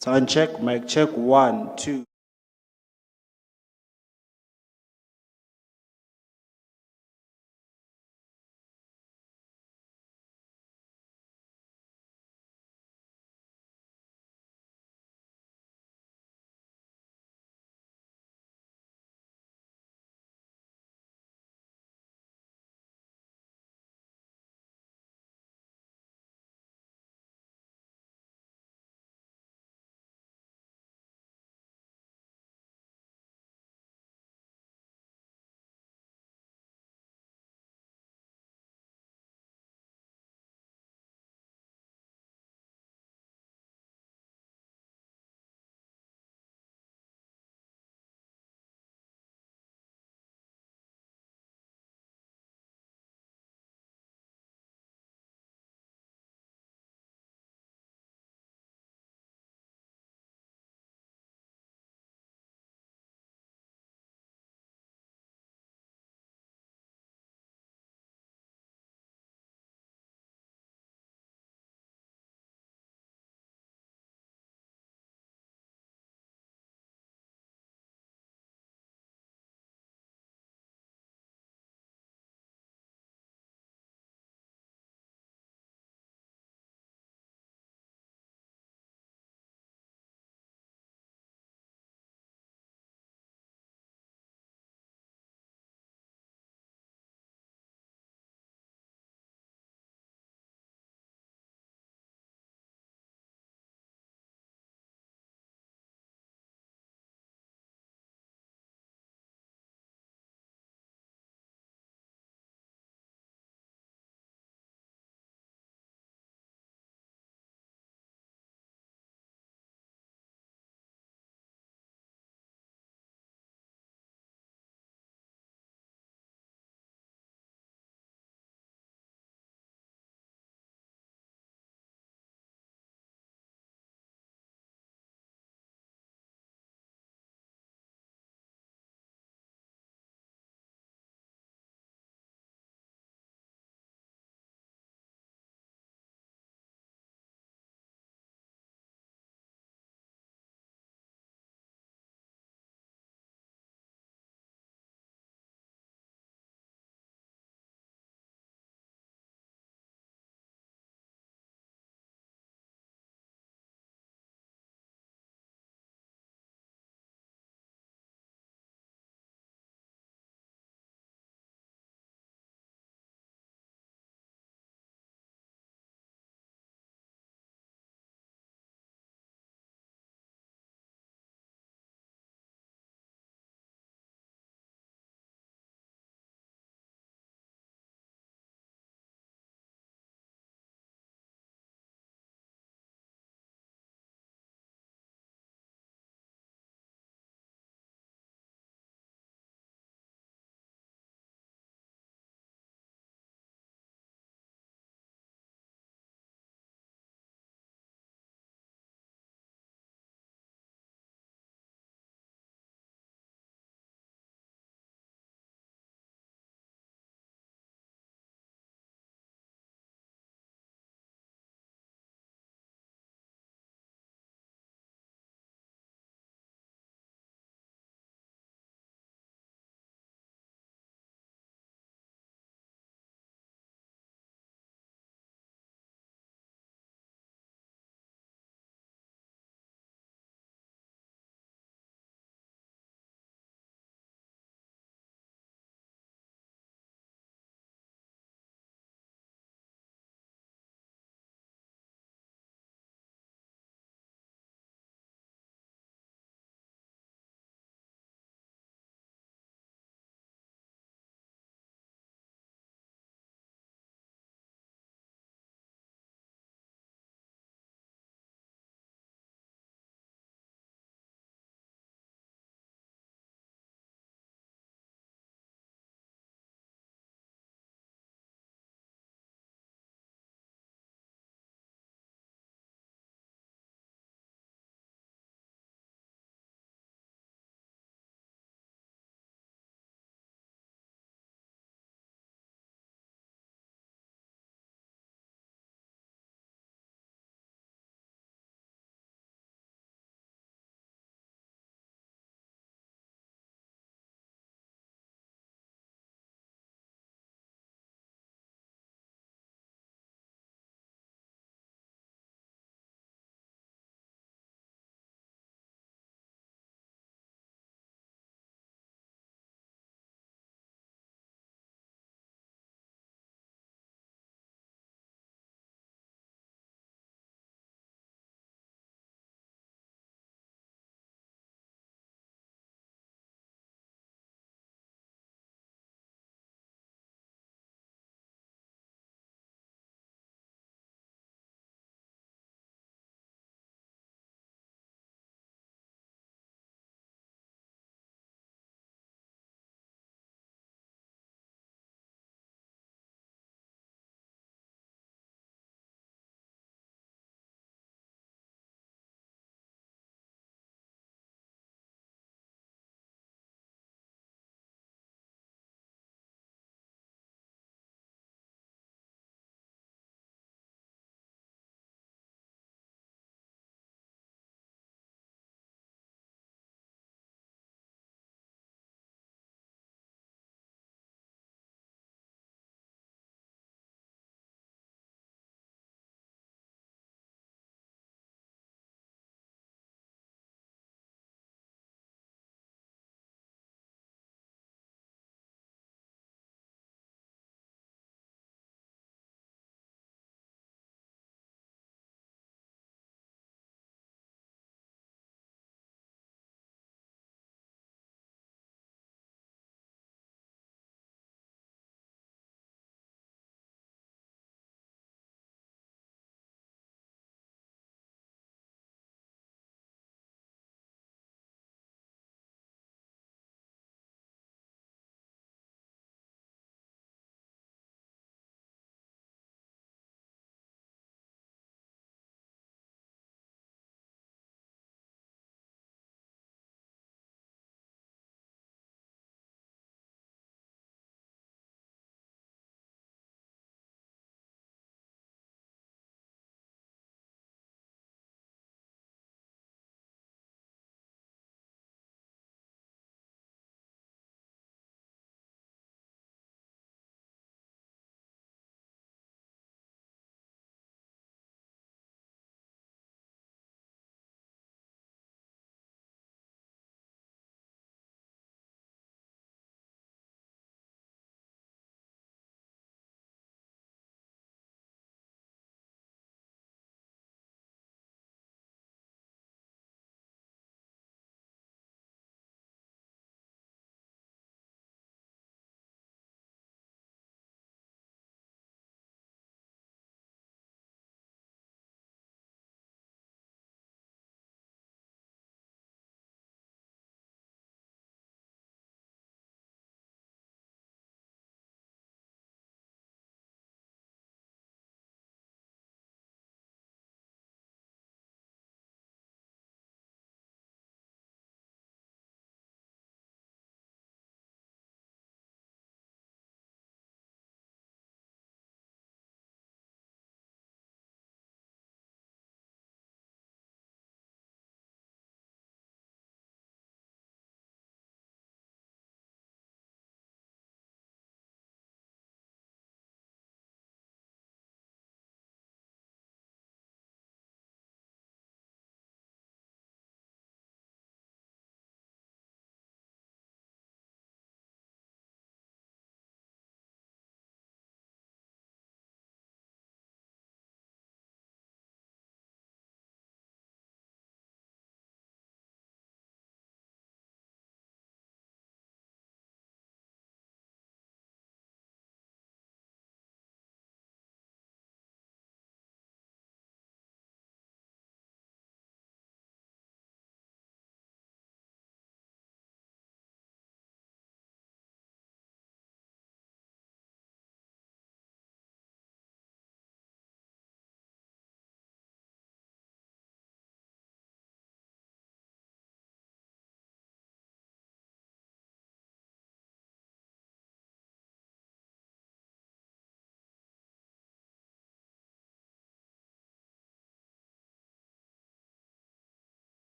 Sound check, mic check, 1, 2.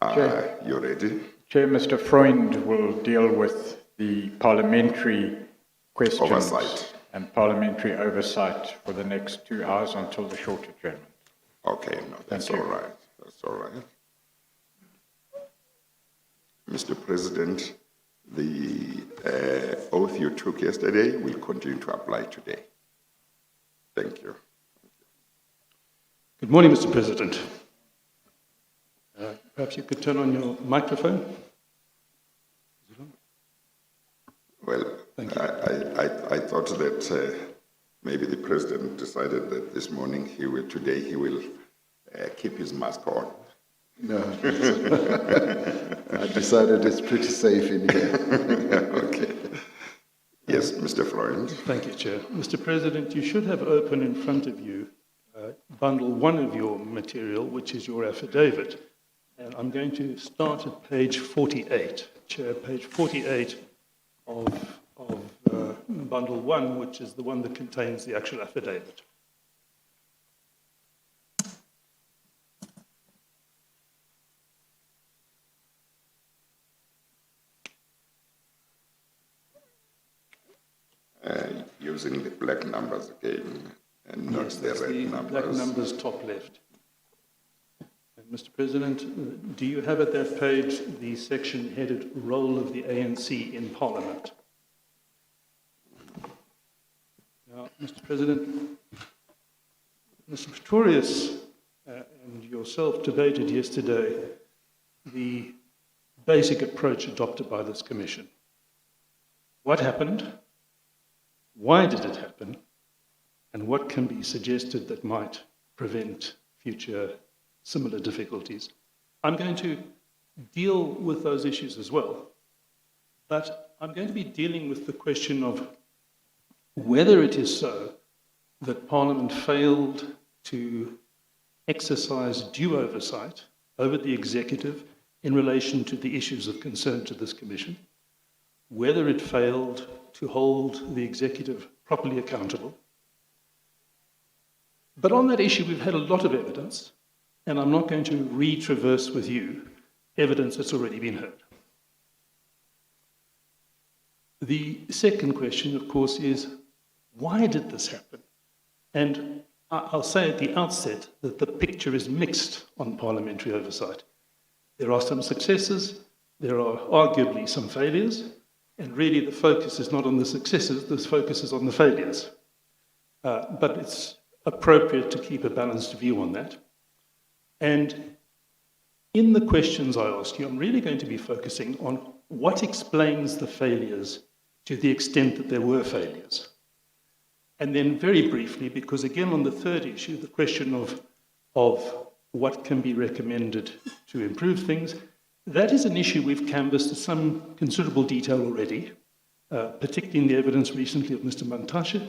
Are you ready? Chair, Mr. Freund will deal with the parliamentary questions Oversight. and parliamentary oversight for the next 2 hours until the short adjournment. Okay, no, that's Thank all you. right. That's all right. Mr. President, the oath you took yesterday will continue to apply today. Thank you. Good morning, Mr. President. Perhaps you could turn on your microphone. Well, Thank you. I thought that maybe the president decided that this morning today he will keep his mask on. No, I decided it's pretty safe in here. Okay. Yes, Mr. Freund. Thank you, Chair. Mr. President, you should have open in front of you bundle 1 of your material, which is your affidavit. And I'm going to start at page 48. Chair, page 48 of bundle 1, which is the one that contains the actual affidavit. Using the black numbers again and not Yes, the that's red the numbers. black numbers top left. And Mr. President, do you have at that page the section headed Role of the ANC in Parliament? Now, Mr. President, Mr. Pretorius and yourself debated yesterday the basic approach adopted by this commission. What happened? Why did it happen? And what can be suggested that might prevent future similar difficulties? I'm going to deal with those issues as well, but I'm going to be dealing with the question of whether it is so that Parliament failed to exercise due oversight over the executive in relation to the issues of concern to this commission, whether it failed to hold the executive properly accountable. But on that issue, we've had a lot of evidence, and I'm not going to retraverse with you evidence that's already been heard. The second question, of course, is why did this happen? And I'll say at the outset that the picture is mixed on parliamentary oversight. There are some successes, there are arguably some failures, and really the focus is not on the successes, the focus is on the failures. But it's appropriate to keep a balanced view on that. And in the questions I ask you, I'm really going to be focusing on what explains the failures to the extent that there were failures. And then very briefly, because again on the third issue, the question of what can be recommended to improve things, that is an issue we've canvassed in some considerable detail already, particularly in the evidence recently of Mr. Mantashe.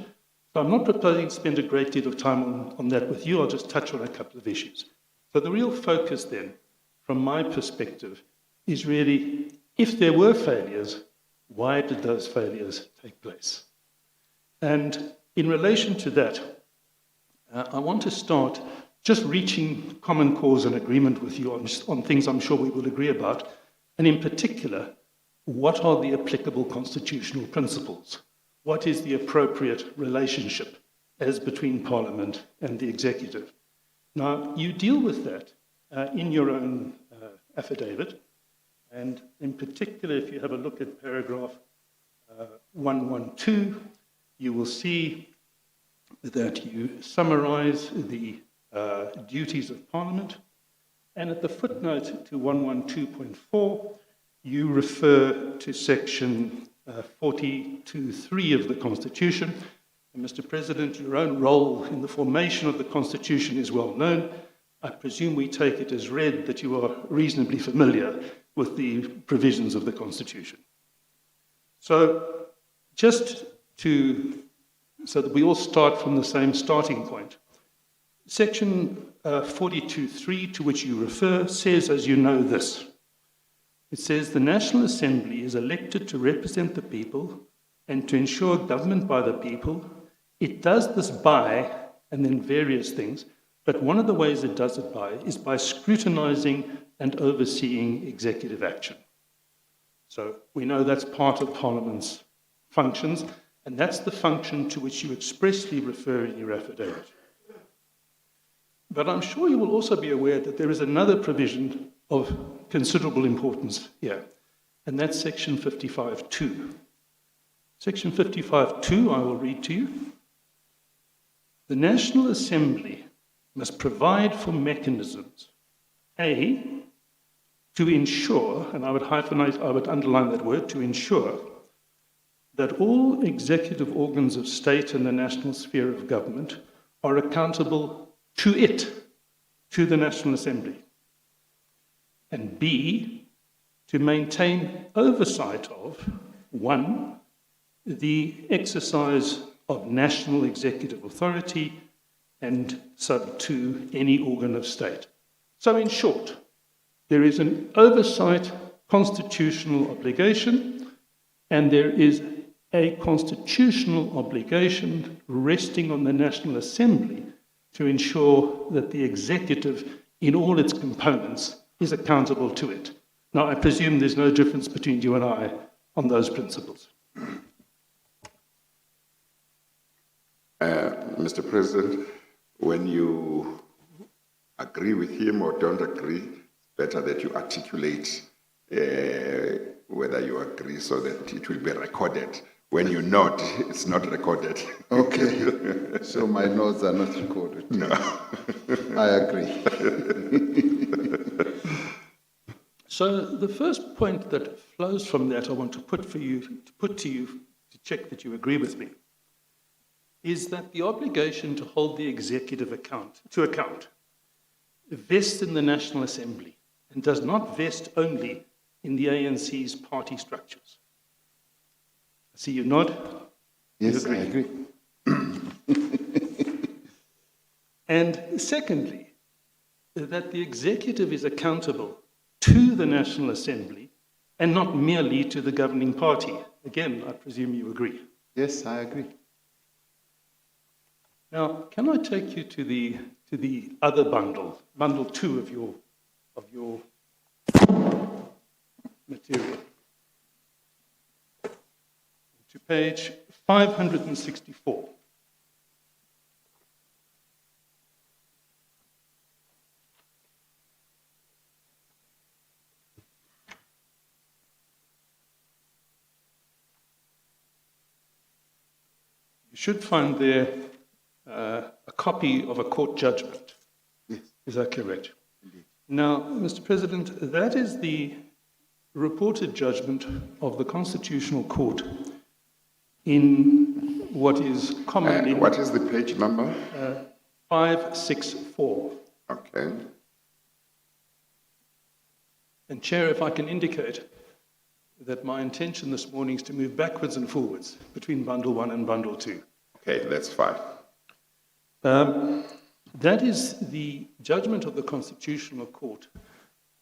So I'm not proposing to spend a great deal of time on that with you. I'll just touch on a couple of issues. So the real focus then, from my perspective, is really, if there were failures, why did those failures take place? And in relation to that, I want to start just reaching common cause and agreement with you on things I'm sure we will agree about, and in particular, what are the applicable constitutional principles? What is the appropriate relationship as between Parliament and the executive? Now, you deal with that in your own affidavit, and in particular, if you have a look at paragraph 112, you will see that you summarize the duties of Parliament, and at the footnote to 112.4, you refer to section 42.3 of the Constitution. And Mr. President, your own role in the formation of the Constitution is well known. I presume we take it as read that you are reasonably familiar with the provisions of the Constitution. So just so that we all start from the same starting point, section 42.3, to which you refer, says, as you know, this. It says, the National Assembly is elected to represent the people and to ensure government by the people. It does this by, and then various things, But one of the ways it does it is by scrutinizing and overseeing executive action. So we know that's part of Parliament's functions, and that's the function to which you expressly refer in your affidavit. But I'm sure you will also be aware that there is another provision of considerable importance here, and that's Section 55(2). Section 55(2), I will read to you. The National Assembly must provide for mechanisms, A, to ensure, and I would underline that word, to ensure that all executive organs of state and the national sphere of government are accountable to it, to the National Assembly. And B, to maintain oversight of, 1, the exercise of national executive authority, and sub 2, any organ of state. So in short, there is an oversight constitutional obligation, and there is a constitutional obligation resting on the National Assembly to ensure that the executive, in all its components, is accountable to it. Now, I presume there's no difference between you and I on those principles. Mr. President, when you agree with him or don't agree, it's better that you articulate whether you agree so that it will be recorded. When you nod, it's not recorded. Okay. So my notes are not recorded. No. I agree. So the first point that flows from that I want to put to you to check that you agree with me is that the obligation to hold the executive to account vests in the National Assembly and does not vest only in the ANC's party structures. I see you nod. Yes, You I agree. And secondly, that the executive is accountable to the National Assembly and not merely to the governing party. Again, I presume you agree. Yes, I agree. Now, can I take you to the other bundle 2 of your material? To page 564. You should find there a copy of a court judgment. Yes. Is that correct? Indeed. Now, Mr. President, that is the reported judgment of the Constitutional Court in what is commonly... What is the page number? 564. Okay. And Chair, if I can indicate that my intention this morning is to move backwards and forwards between Bundle 1 and Bundle 2. Okay, that's fine. That is the judgment of the Constitutional Court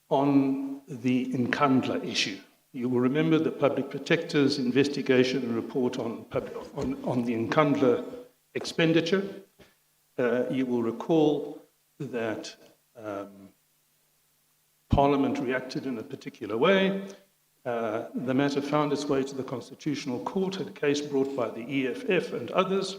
on the Nkandla issue. You will remember the Public Protector's investigation and report on the Nkandla expenditure. You will recall that Parliament reacted in a particular way. The matter found its way to the Constitutional Court, a case brought by the EFF and others.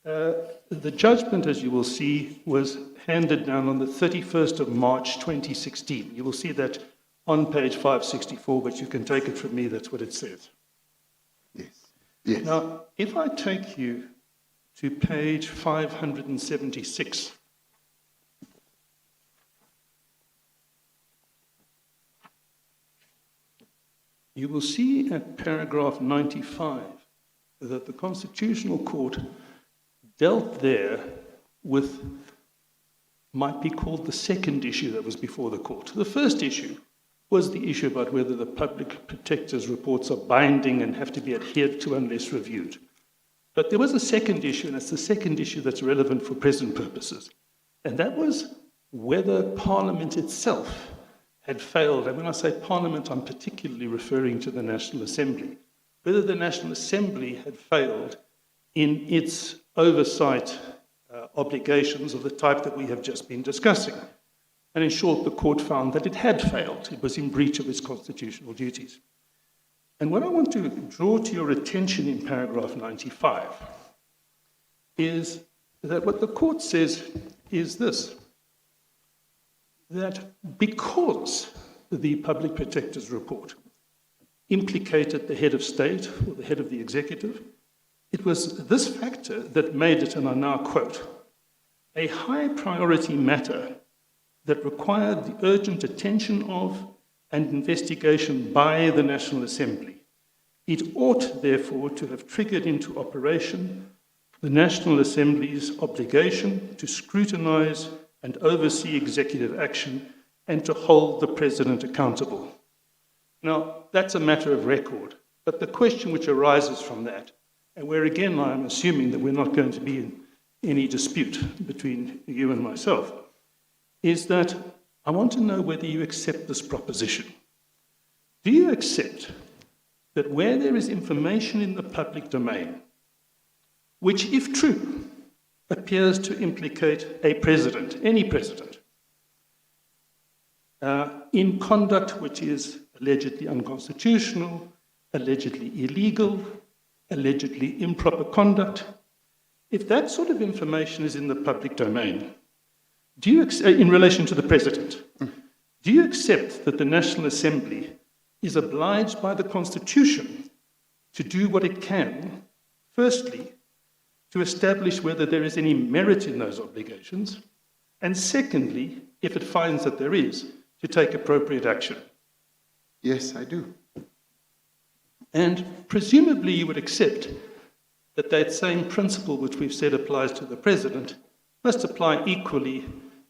The judgment, as you will see, was handed down on the 31st of March 2016. You will see that on page 564, but you can take it from me, that's what it says. Yes. Yes. Now, if I take you to page 576, you will see at paragraph 95 that the Constitutional Court dealt there with, might be called the second issue that was before the court. The first issue was the issue about whether the Public Protector's reports are binding and have to be adhered to unless reviewed. But there was a second issue, and it's the second issue that's relevant for present purposes. And that was whether Parliament itself had failed. And when I say Parliament, I'm particularly referring to the National Assembly. Whether the National Assembly had failed in its oversight obligations of the type that we have just been discussing. And in short, the court found that it had failed. It was in breach of its constitutional duties. And what I want to draw to your attention in paragraph 95 is that what the court says is this, that because the Public Protector's report implicated the head of state or the head of the executive, it was this factor that made it, and I now quote, a high priority matter that required the urgent attention of and investigation by the National Assembly. It ought, therefore, to have triggered into operation the National Assembly's obligation to scrutinize and oversee executive action and to hold the President accountable. Now, that's a matter of record, but the question which arises from that, and where again I'm assuming that we're not going to be in any dispute between you and myself, is that I want to know whether you accept this proposition. Do you accept that where there is information in the public domain, which, if true, appears to implicate a president, any president, in conduct which is allegedly unconstitutional, allegedly illegal, allegedly improper conduct, if that sort of information is in the public domain, do you, in relation to the president, do you accept that the National Assembly is obliged by the Constitution to do what it can, firstly, to establish whether there is any merit in those obligations, and secondly, if it finds that there is, to take appropriate action? Yes, I do. And presumably you would accept that that same principle which we've said applies to the president must apply equally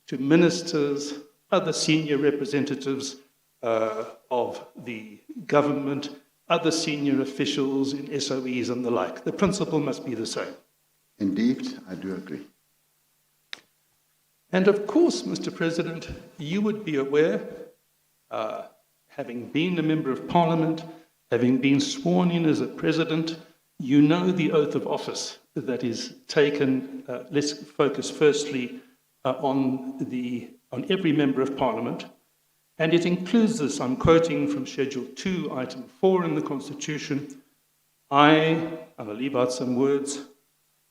to ministers, other senior representatives of the government, other senior officials in SOEs and the like. The principle must be the same. Indeed, I do agree. And of course, Mr. President, you would be aware, having been a member of Parliament, having been sworn in as a president, you know the oath of office that is taken. Let's focus firstly on every member of Parliament, and it includes this. I'm quoting from Schedule 2, Item 4 in the Constitution. I'll leave out some words,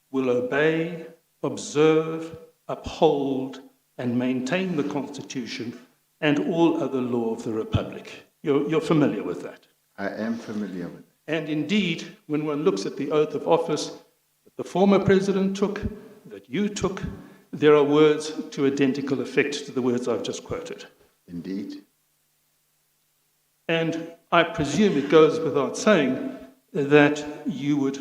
will obey, observe, uphold, and maintain the Constitution and all other law of the Republic. You're familiar with that? I am familiar with it. And indeed, when one looks at the oath of office that the former president took, that you took, there are words to identical effect to the words I've just quoted. Indeed. And I presume it goes without saying that you would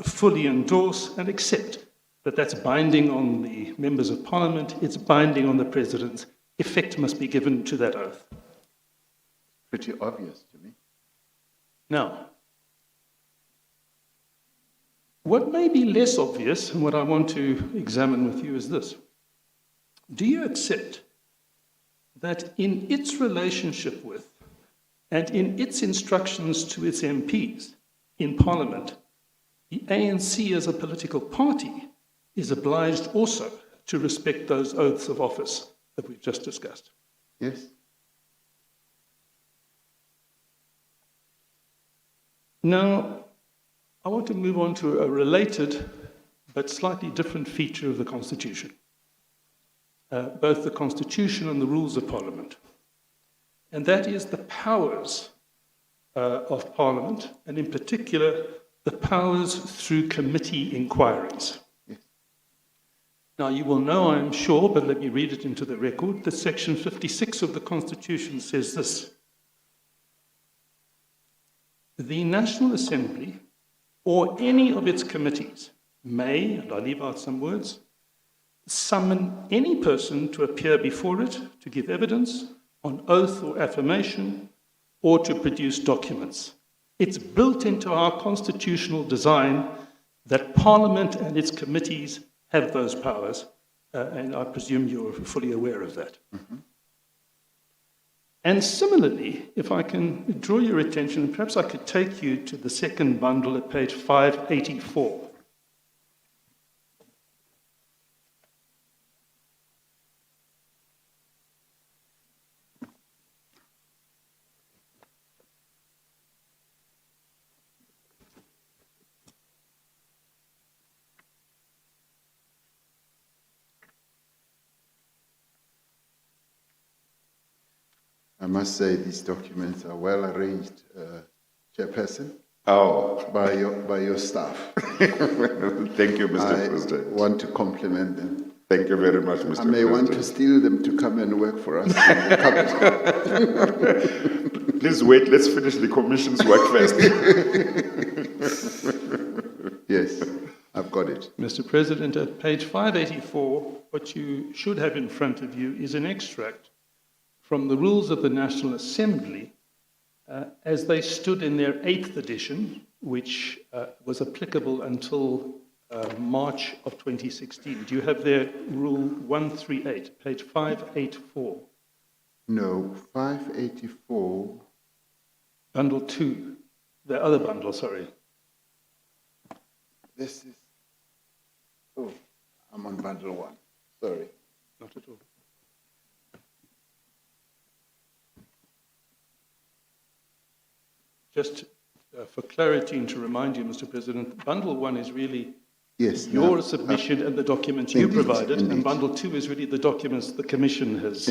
fully endorse and accept that that's binding on the members of Parliament, it's binding on the president. Effect must be given to that oath. Pretty obvious to me. Now, what may be less obvious, and what I want to examine with you is this. Do you accept that in its relationship with and in its instructions to its MPs in Parliament, the ANC as a political party is obliged also to respect those oaths of office that we've just discussed? Yes. Now, I want to move on to a related but slightly different feature of the Constitution, both the Constitution and the rules of Parliament, and that is the powers of Parliament, and in particular, the powers through committee inquiries. Yes. Now, you will know, I'm sure, but let me read it into the record, that Section 56 of the Constitution says this: the National Assembly or any of its committees may, and I leave out some words, summon any person to appear before it to give evidence on oath or affirmation or to produce documents. It's built into our constitutional design that Parliament and its committees have those powers, and I presume you're fully aware of that. Mm-hmm. And similarly, if I can draw your attention, perhaps I could take you to the second bundle at page 584. must say these documents are well arranged, Chairperson, Oh, by your staff. thank you, Mr. I President. want to compliment them. Thank you very much, Mr. I may President. want to steal them to come and work for us in the cabinet. Please wait, let's finish the commission's work first. Yes, I've got it. Mr. President, at page 584, what you should have in front of you is an extract from the rules of the National Assembly as they stood in their 8th edition, which was applicable until March of 2016. Do you have their rule 138, page 584? No, 584. Bundle 2, the other bundle, sorry. This is, oh, I'm on bundle 1. Sorry. Not at all. Just for clarity and to remind you, Mr. President, bundle 1 is really Yes. your no, submission and the documents you Indeed, provided, and indeed. bundle 2 is really the documents the Commission has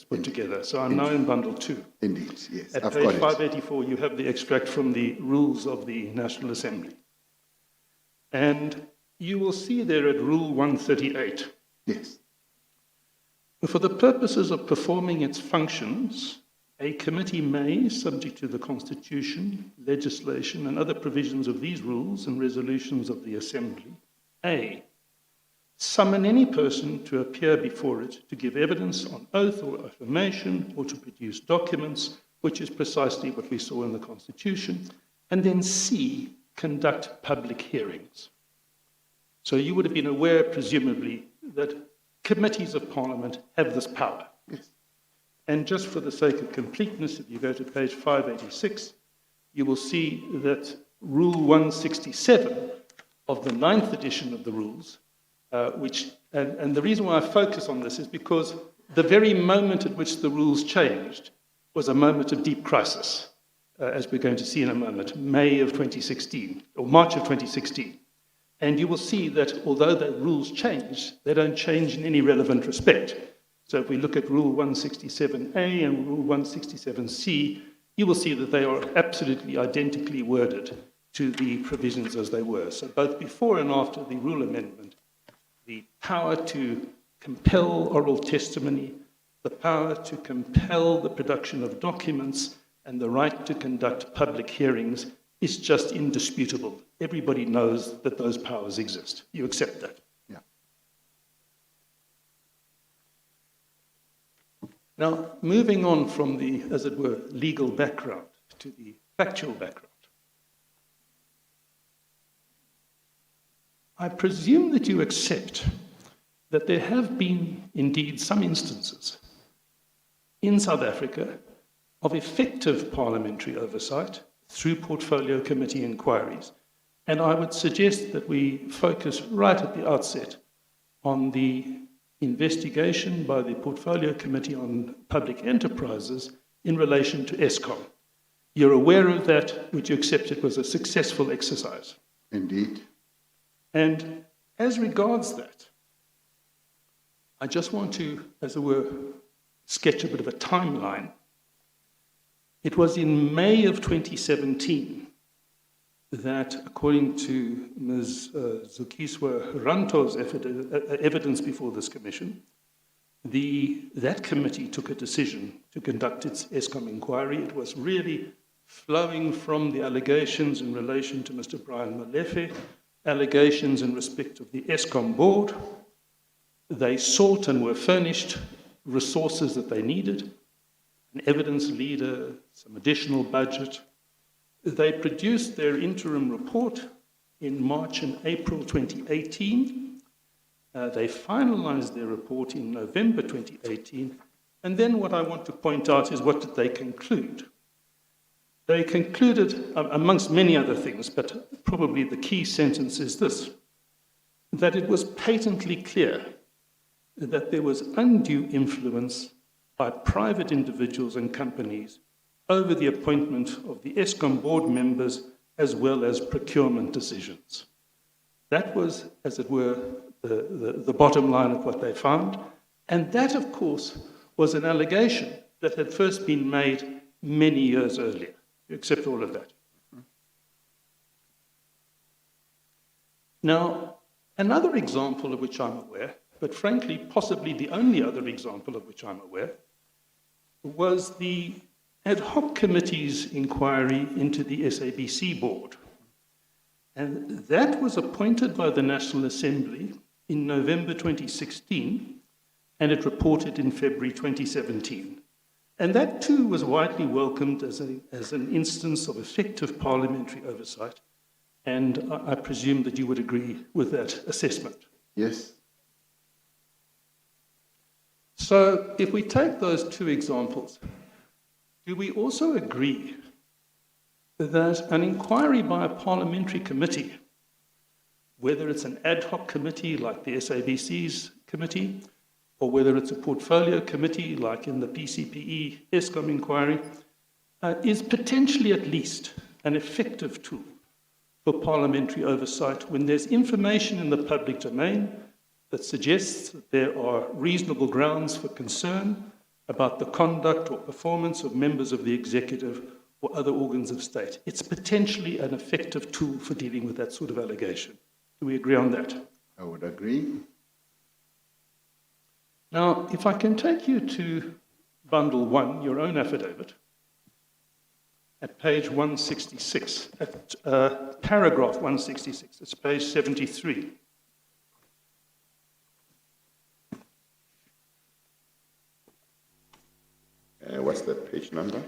put together. So I'm now in bundle 2. Indeed, yes. At I've page got it. 584, you have the extract from the rules of the National Assembly. And you will see there at Rule 138, Yes. for the purposes of performing its functions, a committee may, subject to the Constitution, legislation, and other provisions of these rules and resolutions of the Assembly, A, summon any person to appear before it to give evidence on oath or affirmation or to produce documents, which is precisely what we saw in the Constitution, and then C, conduct public hearings. So you would have been aware, presumably, that committees of Parliament have this power. Yes. And just for the sake of completeness, if you go to page 586, you will see that Rule 167 of the 9th edition of the rules, and the reason why I focus on this is because the very moment at which the rules changed was a moment of deep crisis, as we're going to see in a moment, May of 2016, or March of 2016. And you will see that although the rules change, they don't change in any relevant respect. So if we look at Rule 167A and Rule 167C, you will see that they are absolutely identically worded to the provisions as they were. So both before and after the rule amendment, the power to compel oral testimony, the power to compel the production of documents, and the right to conduct public hearings is just indisputable. Everybody knows that those powers exist. You accept that? Yeah. Now, moving on from the, as it were, legal background to the factual background. I presume that you accept that there have been indeed some instances in South Africa of effective parliamentary oversight through portfolio committee inquiries. And I would suggest that we focus right at the outset on the investigation by the Portfolio Committee on Public Enterprises in relation to Eskom. You're aware of that, would you accept it was a successful exercise? Indeed. And as regards that, I just want to, as it were, sketch a bit of a timeline. It was in May of 2017 that, according to Ms. Zukiswa Ranto's evidence before this commission, that committee took a decision to conduct its Eskom inquiry. It was really flowing from the allegations in relation to Mr. Brian Molefe, allegations in respect of the Eskom board. They sought and were furnished resources that they needed, an evidence leader, some additional budget. They produced their interim report in March and April 2018. They finalized their report in November 2018. And then what I want to point out is, what did they conclude? They concluded, amongst many other things, but probably the key sentence is this, that it was patently clear that there was undue influence by private individuals and companies over the appointment of the Eskom board members as well as procurement decisions. That was, as it were, the bottom line of what they found. And that, of course, was an allegation that had first been made many years earlier. You accept all of that? Now, another example of which I'm aware, but frankly, possibly the only other example of which I'm aware, was the ad hoc committee's inquiry into the SABC board. And that was appointed by the National Assembly in November 2016, and it reported in February 2017. And that too was widely welcomed as an instance of effective parliamentary oversight. And I presume that you would agree with that assessment. Yes. So if we take those two examples, do we also agree that an inquiry by a parliamentary committee, whether it's an ad hoc committee like the SABC's committee, or whether it's a portfolio committee like in the PCPE ESCOM inquiry, is potentially at least an effective tool for parliamentary oversight when there's information in the public domain that suggests that there are reasonable grounds for concern about the conduct or performance of members of the executive or other organs of state. It's potentially an effective tool for dealing with that sort of allegation. Do we agree on that? I would agree. Now, if I can take you to Bundle 1, your own affidavit, at page 166, at paragraph 166, it's page 73. What's that page number?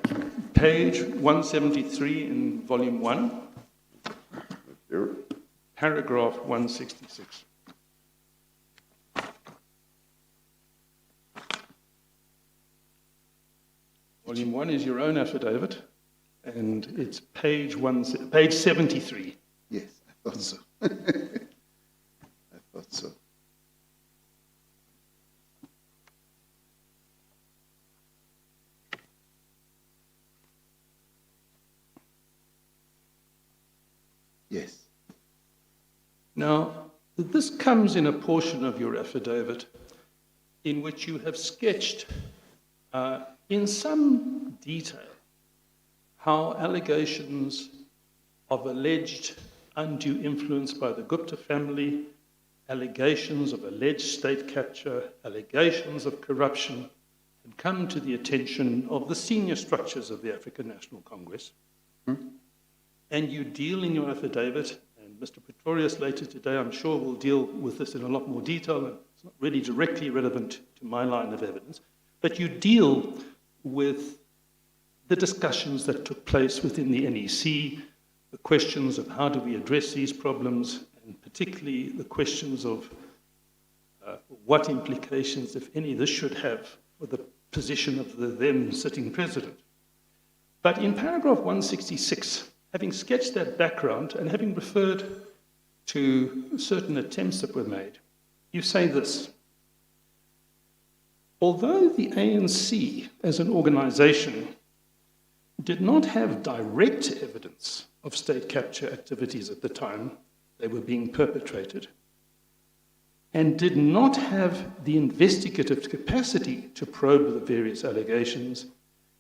Page 173 in volume 1, paragraph 166. Volume 1 is your own affidavit, and it's page 73. Yes, I thought so. I thought so. Yes. Now, this comes in a portion of your affidavit in which you have sketched in some detail how allegations of alleged undue influence by the Gupta family, allegations of alleged state capture, allegations of corruption can come to the attention of the senior structures of the African National Congress. And you deal in your affidavit, and Mr. Pretorius later today, I'm sure, will deal with this in a lot more detail, and it's not really directly relevant to my line of evidence, but you deal with the discussions that took place within the NEC, the questions of how do we address these problems, and particularly the questions of what implications, if any, this should have for the position of the then sitting president. But in paragraph 166, having sketched that background and having referred to certain attempts that were made, you say this: although the ANC as an organization did not have direct evidence of state capture activities at the time they were being perpetrated, and did not have the investigative capacity to probe the various allegations,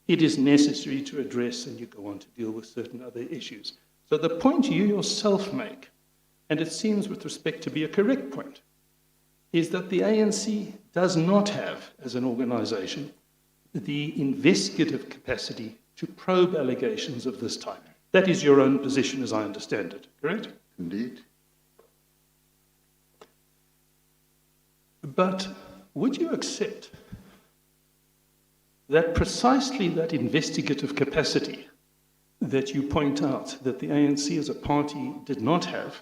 it is necessary to address, and you go on to deal with certain other issues. So the point you yourself make, and it seems with respect to be a correct point, is that the ANC does not have, as an organization, the investigative capacity to probe allegations of this type. That is your own position, as I understand it, correct? Indeed. But would you accept that precisely that investigative capacity that you point out that the ANC as a party did not have,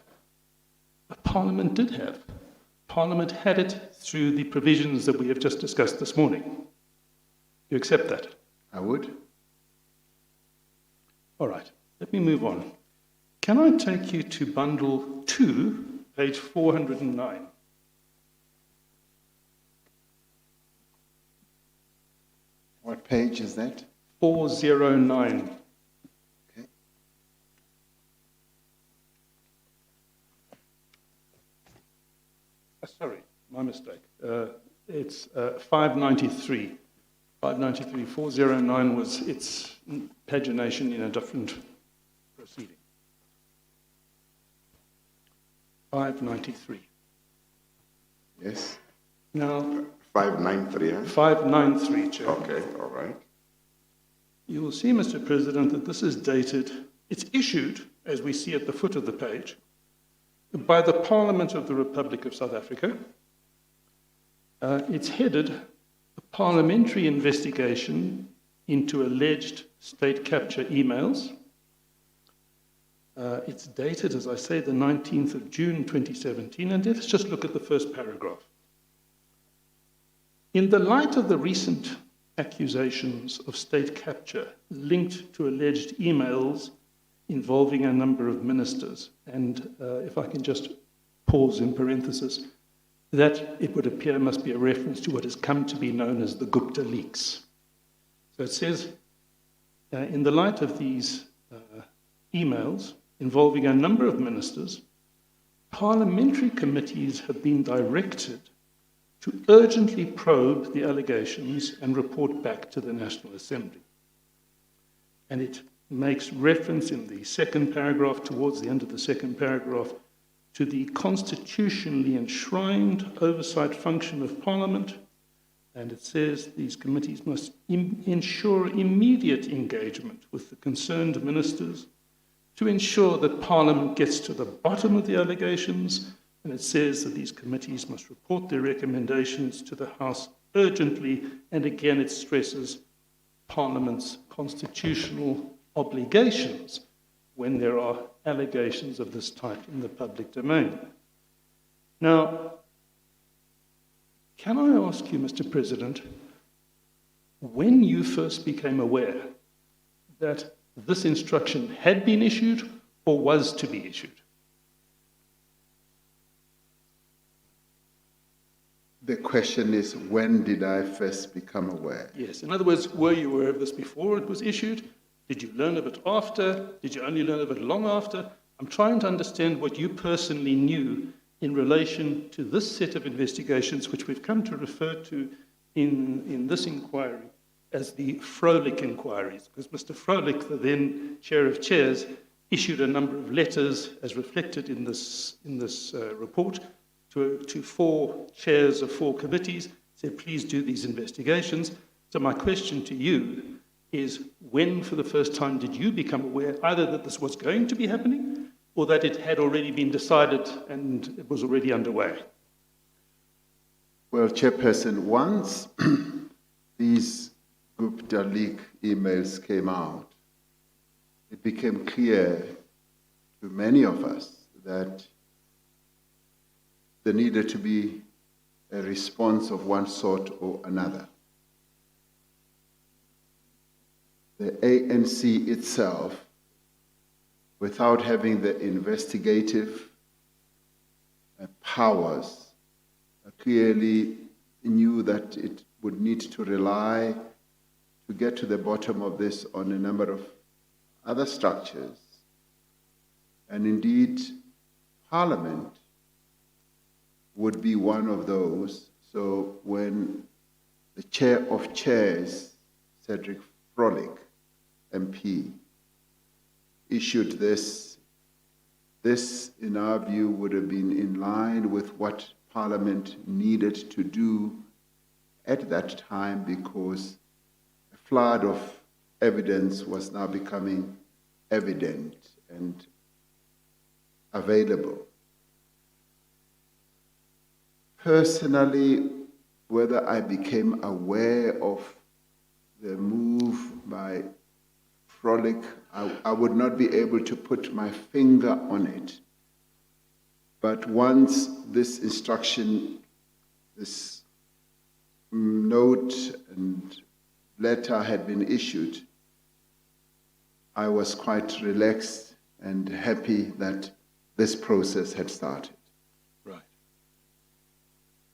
Parliament did have? Parliament had it through the provisions that we have just discussed this morning. You accept that? I would. All right, let me move on. Can I take you to Bundle 2, page 409? What page is that? 409. Okay. Sorry, my mistake. It's 593. 593. 409 was its pagination in a different proceeding. 593. Yes? Now, 593, huh? 593, Chair. Okay, all right. You will see, Mr. President, that this is dated, it's issued, as we see at the foot of the page, by the Parliament of the Republic of South Africa. It's headed a parliamentary investigation into alleged state capture emails. It's dated, as I say, the 19th of June 2017, and let's just look at the first paragraph. In the light of the recent accusations of state capture linked to alleged emails involving a number of ministers, and if I can just pause in parenthesis, that it would appear must be a reference to what has come to be known as the Gupta leaks. So it says, in the light of these emails involving a number of ministers, parliamentary committees have been directed to urgently probe the allegations and report back to the National Assembly. And it makes reference in the second paragraph, towards the end of the second paragraph, to the constitutionally enshrined oversight function of Parliament. And it says these committees must ensure immediate engagement with the concerned ministers to ensure that Parliament gets to the bottom of the allegations. And it says that these committees must report their recommendations to the House urgently. And again, it stresses Parliament's constitutional obligations when there are allegations of this type in the public domain. Now, can I ask you, Mr. President, when you first became aware that this instruction had been issued or was to be issued? The question is, when did I first become aware? Yes. In other words, were you aware of this before it was issued? Did you learn of it after? Did you only learn of it long after? I'm trying to understand what you personally knew in relation to this set of investigations, which we've come to refer to in this inquiry as the Froelich inquiries, because Mr. Froelich, the then chair of chairs, issued a number of letters, as reflected in this report, to 4 chairs of 4 committees, said, please do these investigations. So my question to you is, when for the first time did you become aware either that this was going to be happening or that it had already been decided and it was already underway? Well, Chairperson, once these Gupta leak emails came out, it became clear to many of us that there needed to be a response of one sort or another. The ANC itself, without having the investigative powers, clearly knew that it would need to rely to get to the bottom of this on a number of other structures. And indeed, Parliament would be one of those. So when the chair of chairs, Cedric Froelich, MP, issued this, in our view, would have been in line with what Parliament needed to do at that time, because a flood of evidence was now becoming evident and available. Personally, whether I became aware of the move by Froelich, I would not be able to put my finger on it. But once this instruction, this note and letter had been issued, I was quite relaxed and happy that this process had started. Right.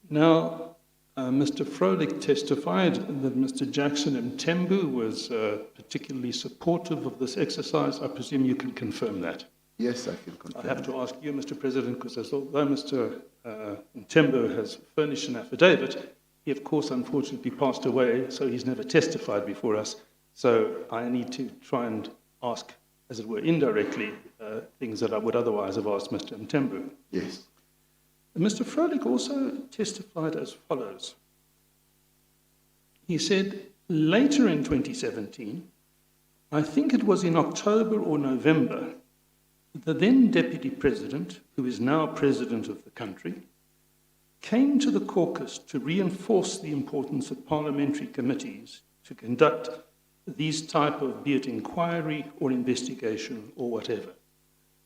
Now, Mr. Froelich testified that Mr. Jackson Mthembu was particularly supportive of this exercise. I presume you can confirm that. Yes, I can confirm. I have to ask you, Mr. President, because although Mr. Mthembu has furnished an affidavit, He, of course, unfortunately passed away, so he's never testified before us. So I need to try and ask, as it were, indirectly, things that I would otherwise have asked Mr. Mtembu. Yes. Mr. Froelich also testified as follows. He said, later in 2017, I think it was in October or November, the then Deputy President, who is now President of the country, came to the caucus to reinforce the importance of parliamentary committees to conduct these type of, be it inquiry or investigation or whatever.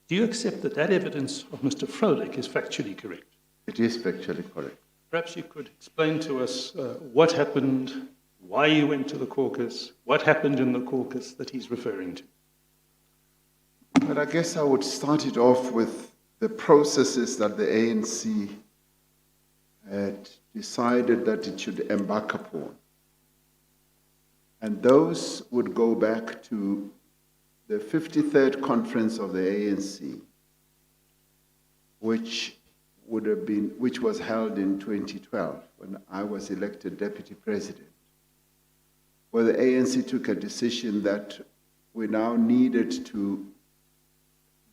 Do you accept that that evidence of Mr. Froelich is factually correct? It is factually correct. Perhaps you could explain to us what happened, why you went to the caucus, what happened in the caucus that he's referring to. But I guess I would start it off with the processes that the ANC had decided that it should embark upon. And those would go back to the 53rd conference of the ANC, which was held in 2012 when I was elected deputy president, where the ANC took a decision that we now needed to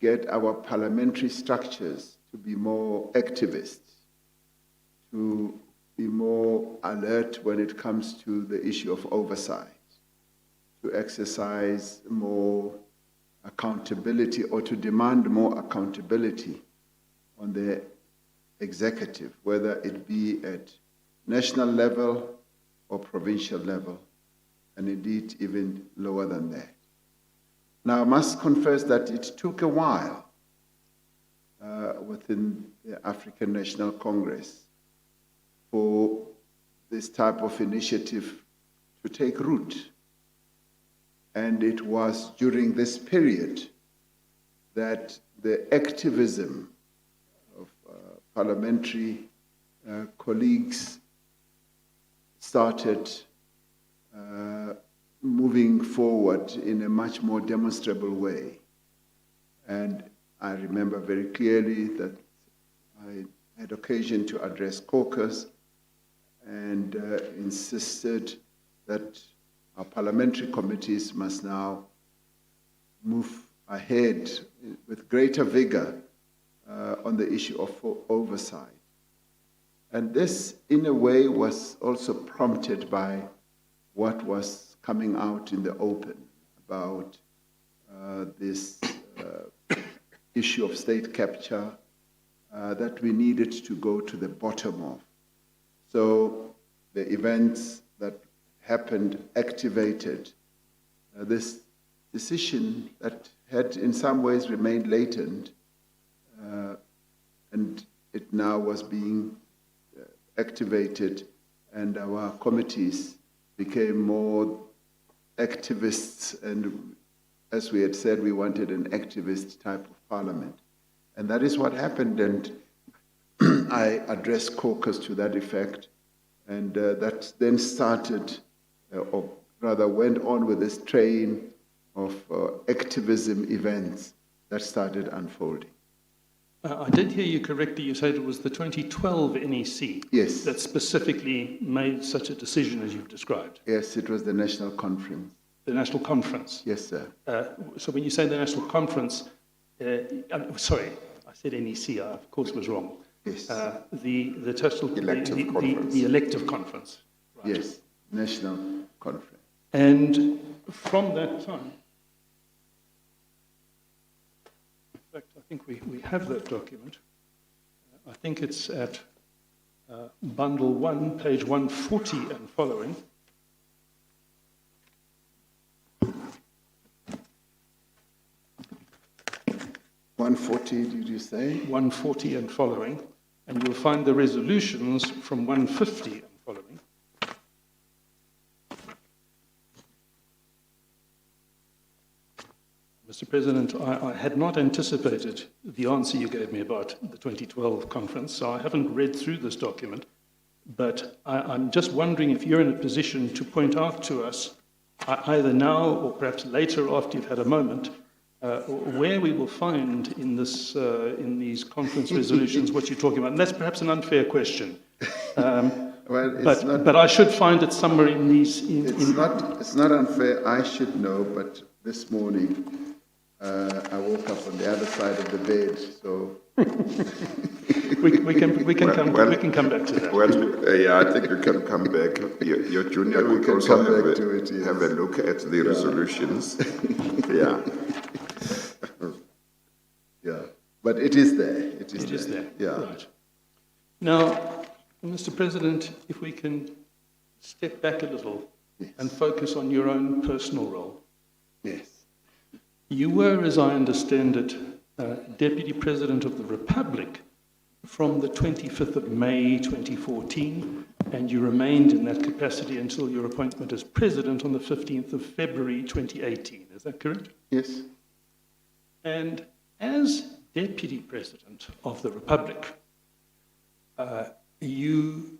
get our parliamentary structures to be more activist, to be more alert when it comes to the issue of oversight, to exercise more accountability or to demand more accountability on the executive, whether it be at national level or provincial level, and indeed even lower than that. Now, I must confess that it took a while within the African National Congress for this type of initiative to take root. And it was during this period that the activism of parliamentary colleagues started moving forward in a much more demonstrable way. And I remember very clearly that I had occasion to address caucus and insisted that our parliamentary committees must now move ahead with greater vigor on the issue of oversight. And this, in a way, was also prompted by what was coming out in the open about this issue of state capture that we needed to go to the bottom of. So the events that happened activated this decision that had in some ways remained latent, and it now was being activated, and our committees became more activists, and as we had said, we wanted an activist type of parliament. And that is what happened, and I addressed caucus to that effect, and that then started, or rather went on with this train of activism events that started unfolding. I did hear you correctly. You said it was the 2012 NEC Yes. that specifically made such a decision as you've described. Yes, it was the National Conference. The National Conference. Yes, sir. So when you say the National Conference, sorry, I said NEC, I of course was wrong. Yes. The total Elective conference. The elective conference. Right. Yes, National Conference. And from that time, in fact, I think we have that document. I think it's at bundle 1, page 140 and following. $140, did you say? 140 and following, and you'll find the resolutions from 150 and following. Mr. President, I had not anticipated the answer you gave me about the 2012 conference, so I haven't read through this document, but I'm just wondering if you're in a position to point out to us, either now or perhaps later after you've had a moment, where we will find in this, in these conference resolutions what you're talking about. And that's perhaps an unfair question. Well, it's not. But I should find it somewhere in these. It's not unfair. I should know, but this morning I woke up on the other side of the bed, so we can come back to that. Well, yeah, I think you can come back. Your junior Yeah, we could can also come have, back to it, yes. have a look at the resolutions. Yeah. yeah. But it is there. It is It is there. Yeah. Right. Now, Mr. President, if we can step back a little and focus on your own personal role. Yes. You were, as I understand it, Deputy President of the Republic from the 25th of May 2014, and you remained in that capacity until your appointment as President on the 15th of February 2018. Is that correct? Yes. And as Deputy President of the Republic, you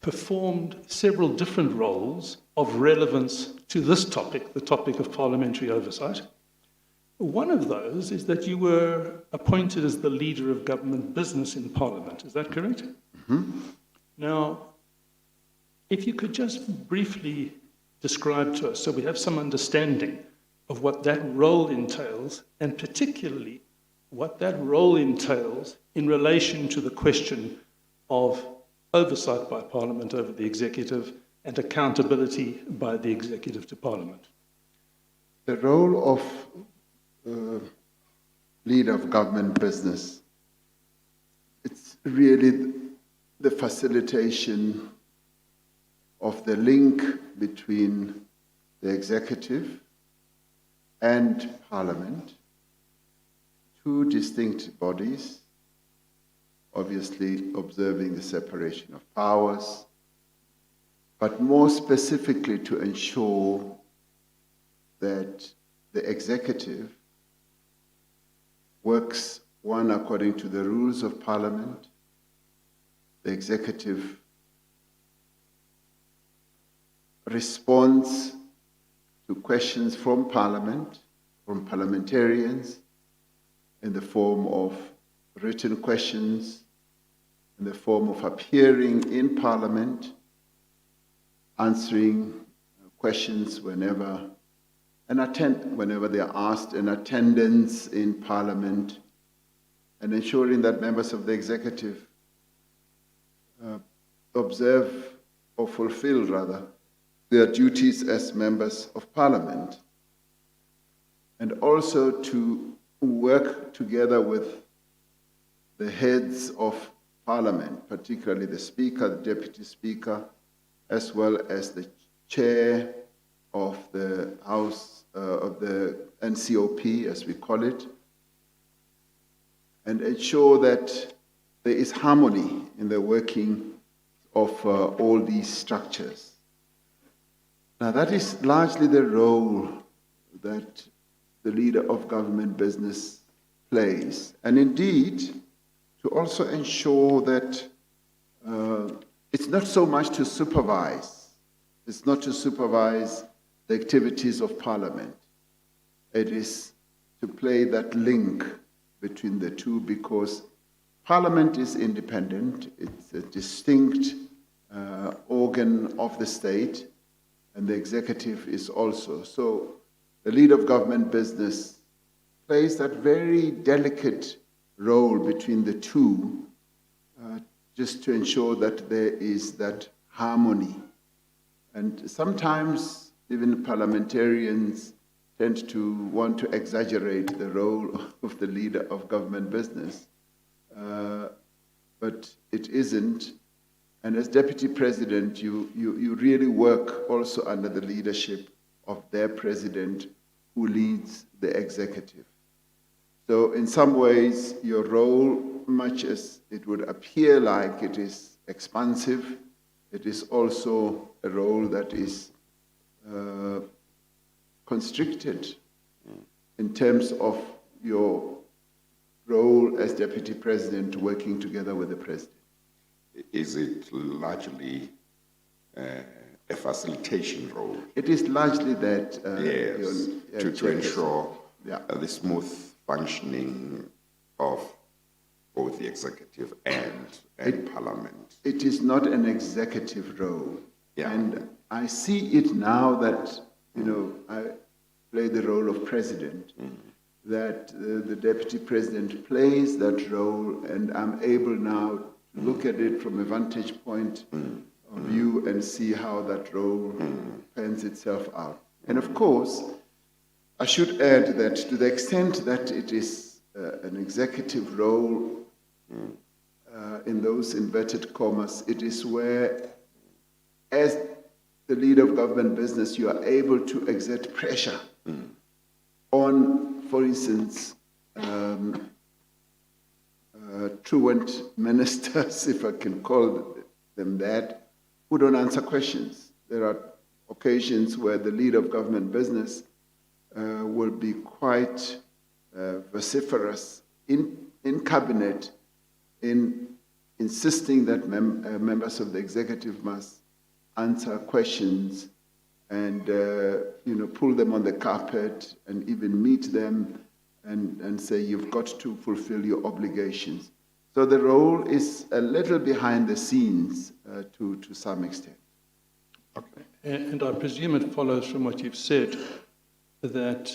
performed several different roles of relevance to this topic, the topic of parliamentary oversight. One of those is that you were appointed as the leader of government business in Parliament. Is that correct? Mm-hmm. Now, if you could just briefly describe to us, so we have some understanding of what that role entails, and particularly what that role entails in relation to the question of oversight by Parliament over the executive and accountability by the executive to Parliament. The role of leader of government business, it's really the facilitation of the link between the executive and Parliament, two distinct bodies, obviously observing the separation of powers, but more specifically to ensure that the executive works, one, according to the rules of Parliament. The executive responds to questions from Parliament, from parliamentarians, in the form of written questions, in the form of appearing in Parliament, answering questions whenever they are asked, and attendance in Parliament, and ensuring that members of the executive observe or fulfill, rather, their duties as members of Parliament, and also to work together with the heads of Parliament, particularly the Speaker, the Deputy Speaker, as well as the Chair of the House, of the NCOP, as we call it, and ensure that there is harmony in the working of all these structures. Now, that is largely the role that the leader of government business plays, and indeed, to also ensure that it's not so much to supervise. It's not to supervise the activities of Parliament. It is to play that link between the two, because Parliament is independent. It's a distinct organ of the state, and the executive is also. So the leader of government business plays that very delicate role between the two, just to ensure that there is that harmony. And sometimes even parliamentarians tend to want to exaggerate the role of the leader of government business, but it isn't. And as Deputy President, you really work also under the leadership of their President, who leads the executive. So in some ways, your role, much as it would appear like it is expansive, it is also a role that is constricted in terms of your role as Deputy President working together with the President. Is it largely a facilitation role? It is largely that. Yes, to ensure Yeah. the smooth functioning of both the executive and Parliament. It is not an executive role. Yeah. And I see it now that, I play the role of president, that the deputy president plays that role, and I'm able now to look at it from a vantage point of view and see how that role pans itself out. And of course, I should add that to the extent that it is an executive role, in those inverted commas, it is where, as the leader of government business, you are able to exert pressure on, for instance, truant ministers, if I can call them that, who don't answer questions. There are occasions where the leader of government business will be quite vociferous in cabinet in insisting that members of the executive must answer questions and pull them on the carpet and even meet them and say you've got to fulfill your obligations. So the role is a little behind the scenes to some extent. Okay. And I presume it follows from what you've said that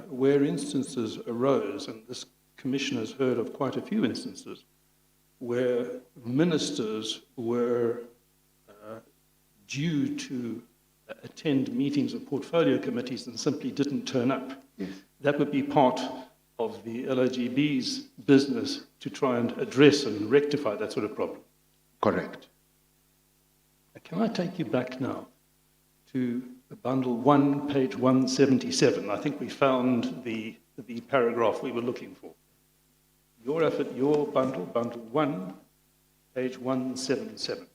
where instances arose, and this commission has heard of quite a few instances, where ministers were due to attend meetings of portfolio committees and simply didn't turn up. Yes. That would be part of the LOGB's business to try and address and rectify that sort of problem. Correct. Can I take you back now to bundle 1, page 177? I think we found the paragraph we were looking for. Your effort, your bundle 1, page 177.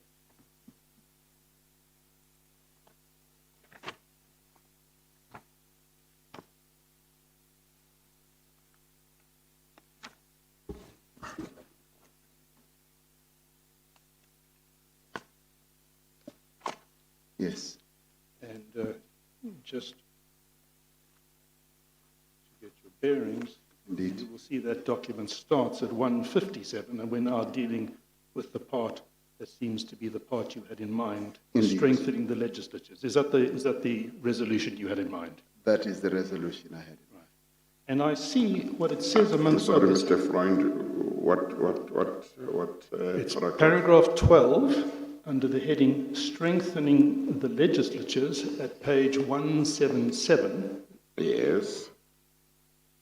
Yes. And just to get your bearings, Indeed. you will see that document starts at 157, and we're now dealing with the part that seems to be the part you had in mind, Indeed. strengthening the legislatures. Is that the resolution you had in mind? That is the resolution I had. Right. And I see what it says amongst Sorry, others. Mr. Freund, what It's paragraph? paragraph 12, under the heading Strengthening the Legislatures, at page 177. Yes.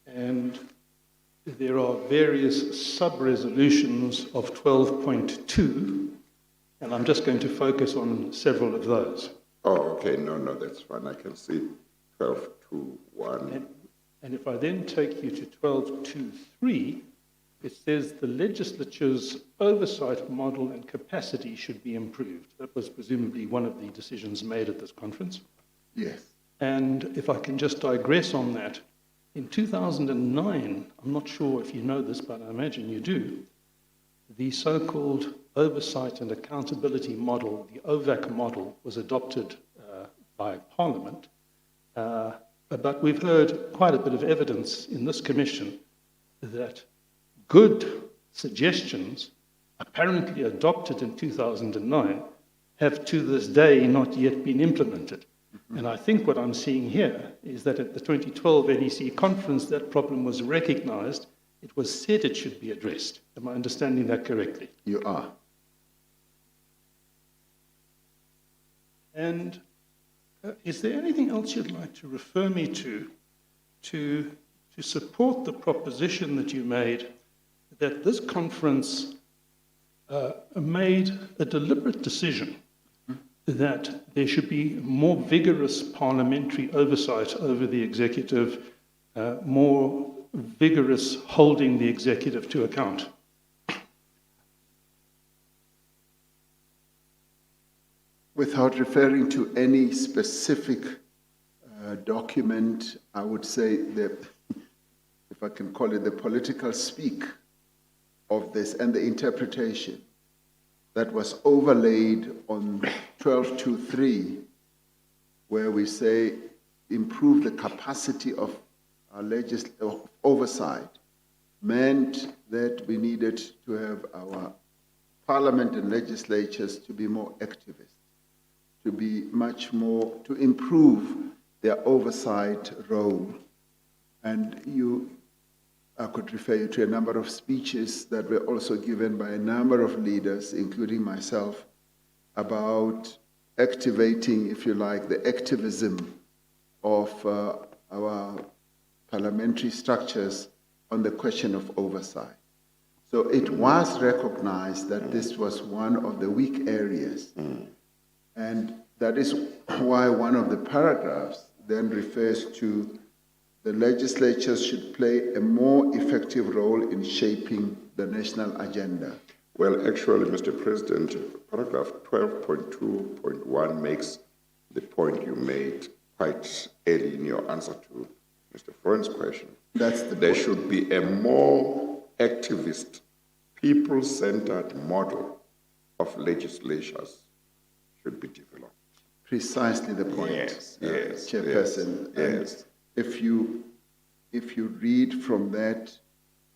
And there are various sub-resolutions of 12.2, and I'm just going to focus on several of those. Oh, okay. No, that's fine. I can see 12.2.1. And if I then take you to 12.2.3, it says the legislature's oversight model and capacity should be improved. That was presumably one of the decisions made at this conference. Yes. And if I can just digress on that, in 2009, I'm not sure if you know this, but I imagine you do, the so-called Oversight and Accountability Model, the OVAC model, was adopted by Parliament. But we've heard quite a bit of evidence in this commission that good suggestions, apparently adopted in 2009, have to this day not yet been implemented. And I think what I'm seeing here is that at the 2012 NEC conference, that problem was recognized. It was said it should be addressed. Am I understanding that correctly? You are. And is there anything else you'd like to refer me to support the proposition that you made that this conference made a deliberate decision that there should be more vigorous parliamentary oversight over the executive, more vigorous holding the executive to account? Without referring to any specific document, I would say that, if I can call it the political speak of this and the interpretation that was overlaid on 12.2.3, where we say improve the capacity of our oversight, meant that we needed to have our parliament and legislatures to be more activist, to be much more, to improve their oversight role. And I could refer you to a number of speeches that were also given by a number of leaders, including myself, about activating, if you like, the activism of our parliamentary structures on the question of oversight. So it was recognized that this was one of the weak areas. And that is why one of the paragraphs then refers to the legislatures should play a more effective role in shaping the national agenda. Well, actually, Mr. President, paragraph 12.2.1 makes the point you made quite early in your answer to Mr. Freund's question. That's the There point. should be a more activist, people-centered model of legislatures should be developed. Precisely the point, Yes, Chairperson. yes. And if you read from that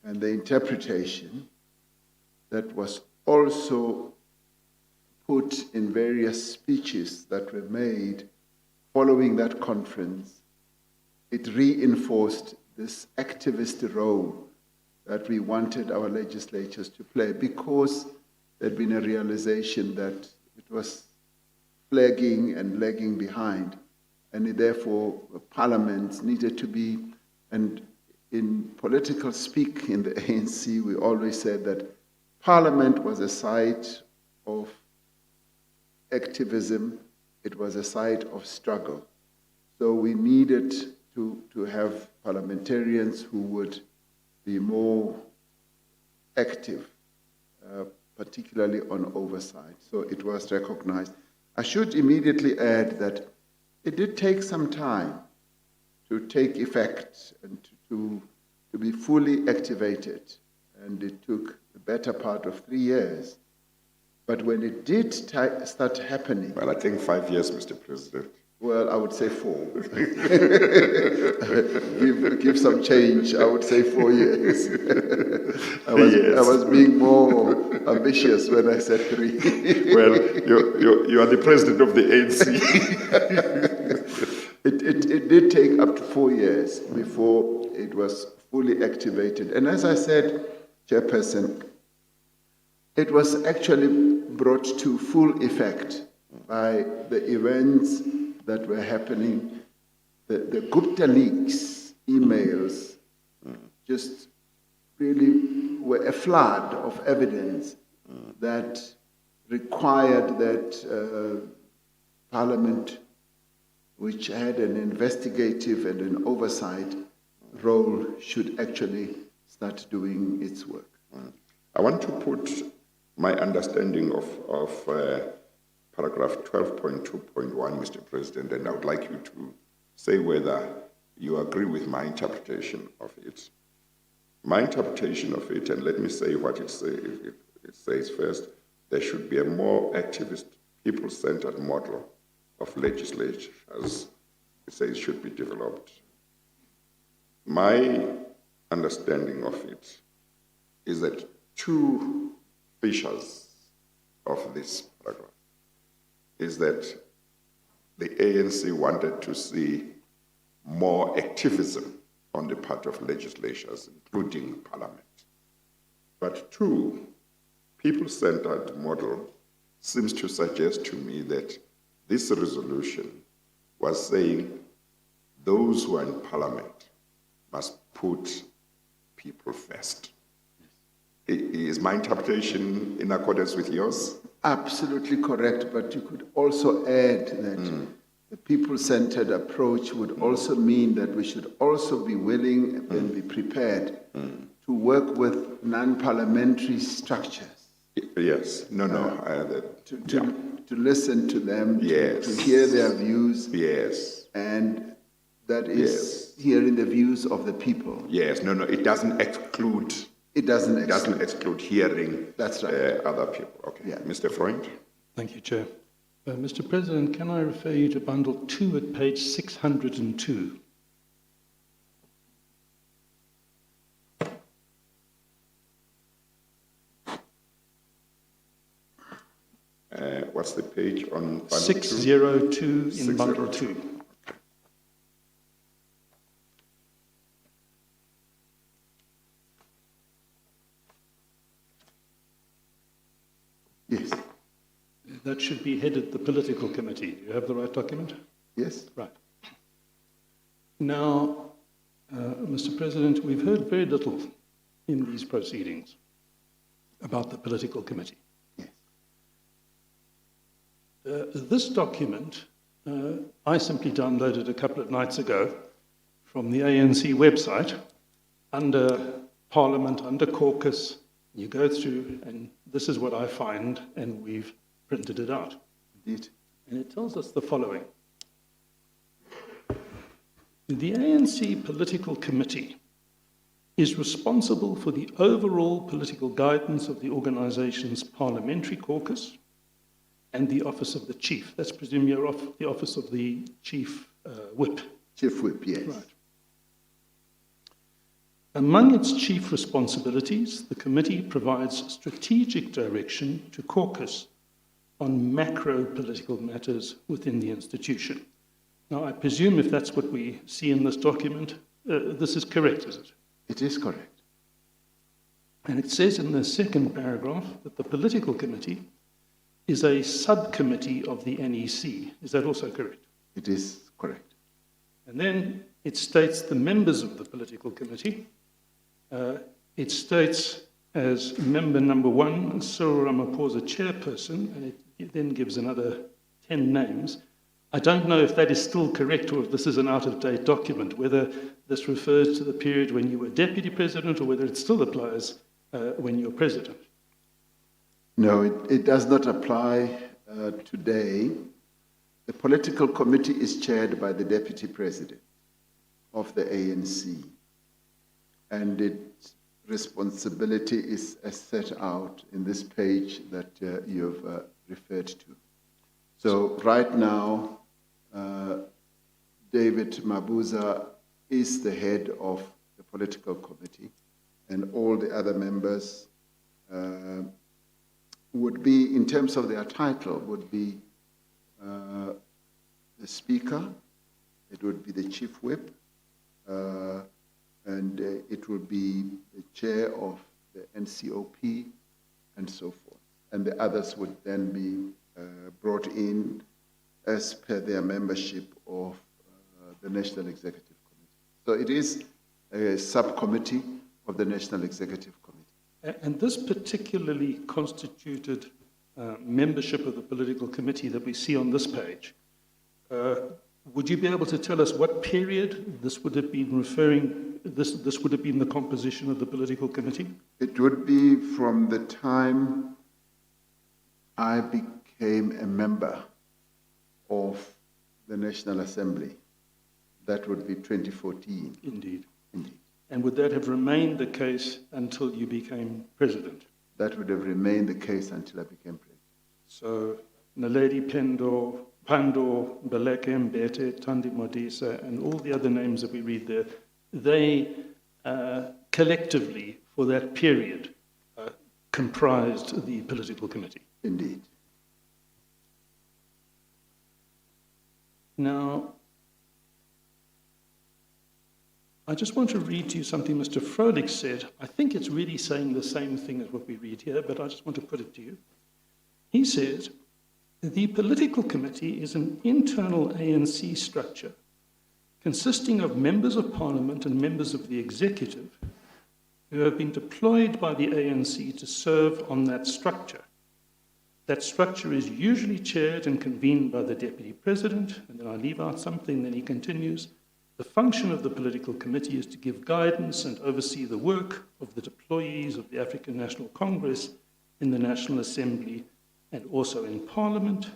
and the interpretation that was also put in various speeches that were made following that conference, it reinforced this activist role that we wanted our legislatures to play, because there'd been a realization that it was flagging and lagging behind, and therefore parliaments needed to be, and in political speak in the ANC, we always said that Parliament was a site of activism, it was a site of struggle. So we needed to have parliamentarians who would be more active, particularly on oversight. So it was recognized. I should immediately add that it did take some time to take effect and to be fully activated. And it took the better part of 3 years. But when it did start happening, Well, I think 5 years, Mr. President. well, I would say 4. give some change. I would say 4 years. I was being more ambitious when I said 3. Well, you are the president of the ANC. It did take up to 4 years before it was fully activated. And as I said, Chairperson, it was actually brought to full effect by the events that were happening. The Gupta leaks, emails, just really were a flood of evidence that required that Parliament, which had an investigative and an oversight role, should actually start doing its work. I want to put my understanding of paragraph 12.2.1, Mr. President, and I would like you to say whether you agree with my interpretation of it. My interpretation of it, and let me say what it says. It says first, there should be a more activist, people-centered model of legislation, as it says, should be developed. My understanding of it is that two features of this paragraph is that the ANC wanted to see more activism on the part of legislatures, including Parliament. But two, people-centered model seems to suggest to me that this resolution was saying those who are in Parliament must put people first. Is my interpretation in accordance with yours? Absolutely correct, but you could also add that the people-centered approach would also mean that we should also be willing and be prepared to work with non-parliamentary structures. Yes. To listen to them, Yes. to hear their views, Yes. and that is hearing the views of the people. Yes. It doesn't exclude. It doesn't It doesn't exclude hearing. That's right. Other people. Okay. Yeah. Mr. Freund. Thank you, Chair. Mr. President, can I refer you to bundle 2 at page 602? what's the page on bundle 602 in bundle 602. 2. Yes, That should be headed the political committee. Do you have the right document? yes. Right. Now, Mr. President, we've heard very little in these proceedings about the political committee. Yes. This document, I simply downloaded a couple of nights ago from the ANC website under Parliament, under caucus. You go through, and this is what I find, and we've printed it out. Indeed. And it tells us the following. The ANC Political Committee is responsible for the overall political guidance of the organization's parliamentary caucus and the office of the chief. That's presumably the office of the chief whip. Chief Whip, yes. Right. Among its chief responsibilities, the committee provides strategic direction to caucus on macro political matters within the institution. Now, I presume if that's what we see in this document, this is correct, is it? It is correct. And it says in the second paragraph that the political committee is a subcommittee of the NEC. Is that also correct? It is correct. And then it states the members of the political committee. It states as member number 1, Cyril Ramaphosa, chairperson, and it then gives another 10 names. I don't know if that is still correct or if this is an out-of-date document, whether this refers to the period when you were deputy president or whether it still applies when you're president. No, it does not apply today. The political committee is chaired by the deputy president of the ANC, and its responsibility is as set out in this page that you've referred to. So right now, David Mabuza is the head of the political committee, and all the other members would be, in terms of their title, would be the speaker, it would be the chief whip, and it would be the chair of the NCOP, and so forth. And the others would then be brought in as per their membership of the National Executive Committee. So it is a subcommittee of the National Executive Committee. And this particularly constituted membership of the political committee that we see on this page, would you be able to tell us what period this would have been referring, this would have been the composition of the political committee? It would be from the time I became a member of the National Assembly. That would be 2014. Indeed. Indeed. And would that have remained the case until you became president? That would have remained the case until I became president. So, Naledi Pandor, Baleke Mbete, Thandi Modisa, and all the other names that we read there, they collectively, for that period, comprised the political committee. Indeed. Now, I just want to read to you something Mr. Froelich said. I think it's really saying the same thing as what we read here, but I just want to put it to you. He says, the political committee is an internal ANC structure consisting of members of parliament and members of the executive who have been deployed by the ANC to serve on that structure. That structure is usually chaired and convened by the deputy president, and then I leave out something, then he continues. The function of the political committee is to give guidance and oversee the work of the deployees of the African National Congress in the National Assembly and also in Parliament.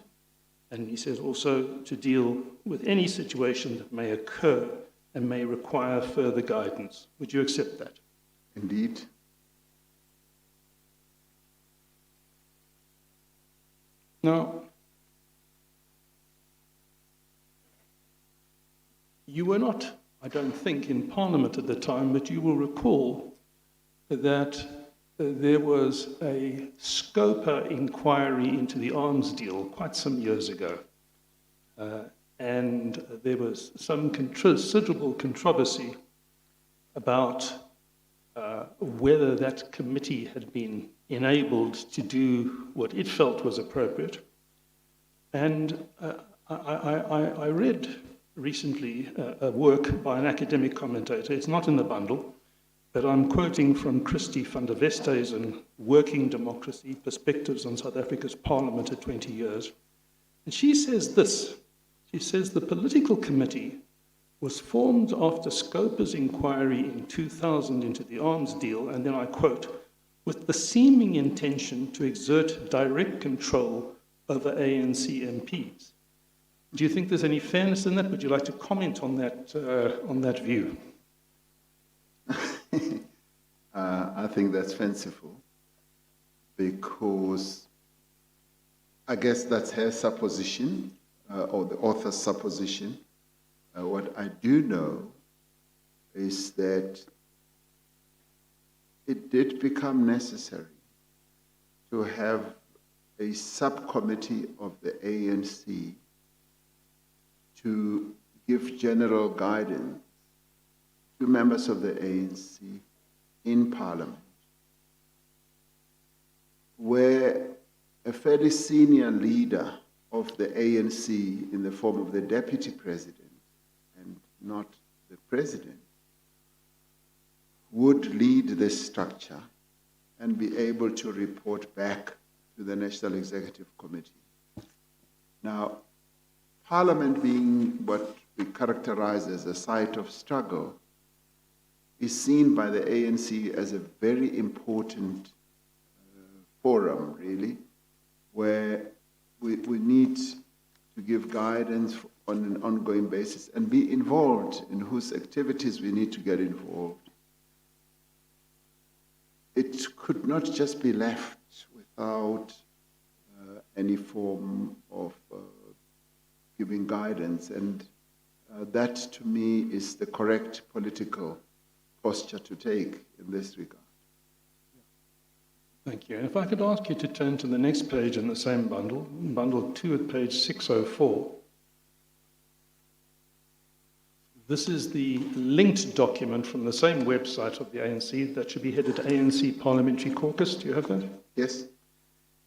And he says also to deal with any situation that may occur and may require further guidance. Would you accept that? Indeed. Now, you were not, I don't think, in Parliament at the time, but you will recall that there was a scoper inquiry into the arms deal quite some years ago. And there was some considerable controversy about whether that committee had been enabled to do what it felt was appropriate. And I read recently a work by an academic commentator. It's not in the bundle, but I'm quoting from Christie van der Westhuizen, Working Democracy, Perspectives on South Africa's Parliament at 20 Years. And she says this. She says the political committee was formed after Scoper's inquiry in 2000 into the arms deal, and then I quote, with the seeming intention to exert direct control over ANC MPs. Do you think there's any fairness in that? Would you like to comment on that view? I think that's fanciful, because I guess that's her supposition, or the author's supposition. What I do know is that it did become necessary to have a subcommittee of the ANC to give general guidance to members of the ANC in Parliament, where a fairly senior leader of the ANC in the form of the deputy president and not the president would lead this structure and be able to report back to the National Executive Committee. Now, Parliament being what we characterize as a site of struggle is seen by the ANC as a very important forum, really, where we need to give guidance on an ongoing basis and be involved in whose activities we need to get involved. It could not just be left without any form of giving guidance, and that to me is the correct political posture to take in this regard. Thank you. And if I could ask you to turn to the next page in the same bundle, bundle 2 at page 604. This is the linked document from the same website of the ANC that should be headed ANC Parliamentary Caucus. Do you have that? Yes?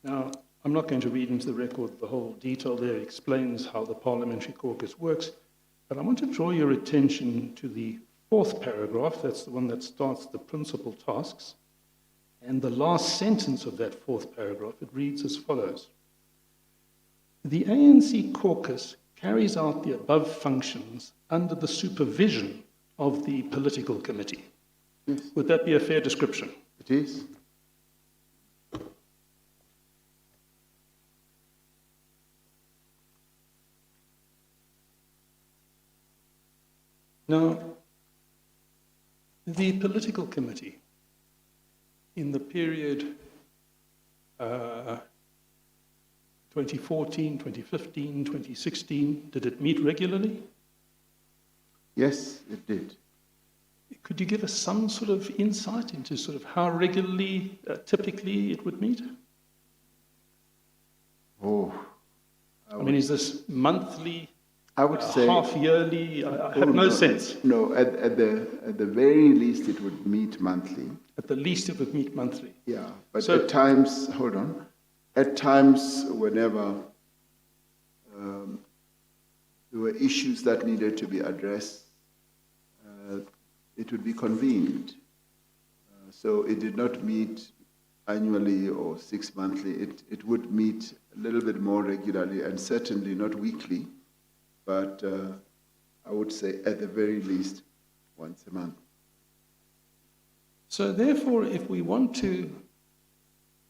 Now, I'm not going to read into the record the whole detail there. It explains how the Parliamentary Caucus works. But I want to draw your attention to the fourth paragraph. That's the one that starts the principal tasks. And the last sentence of that fourth paragraph, it reads as follows. The ANC caucus carries out the above functions under the supervision of the political committee. Yes. Would that be a fair description? It is. Now, the political committee in the period 2014, 2015, 2016, did it meet regularly? Yes, it did. Could you give us some sort of insight into sort of how regularly, typically, it would meet? Oh. I mean, is this monthly, I would say half yearly? I have no sense. No, at the very least it would meet monthly. At the least, it would meet monthly. Yeah, but So- at times, hold on, at times whenever there were issues that needed to be addressed, it would be convened. So it did not meet annually or 6 monthly. It would meet a little bit more regularly, and certainly not weekly, but I would say at the very least once a month. So therefore, if we want to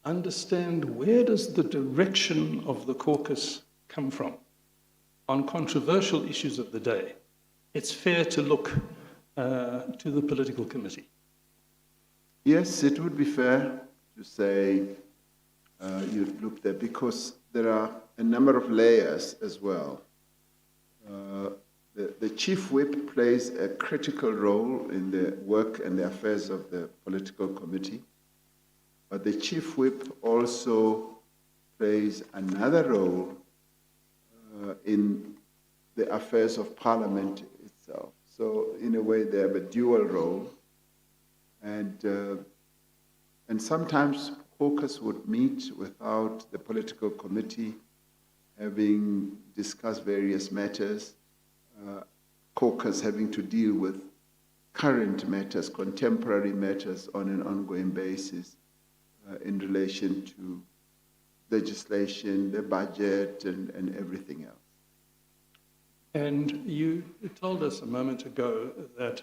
understand where does the direction of the caucus come from on controversial issues of the day, it's fair to look to the political committee. Yes, it would be fair to say you look there, because there are a number of layers as well. The chief whip plays a critical role in the work and the affairs of the political committee. but the chief whip also plays another role in the affairs of Parliament itself. So in a way, they have a dual role. And sometimes caucus would meet without the political committee having discussed various matters, caucus having to deal with current matters, contemporary matters on an ongoing basis in relation to legislation, the budget, and everything else. And you told us a moment ago that,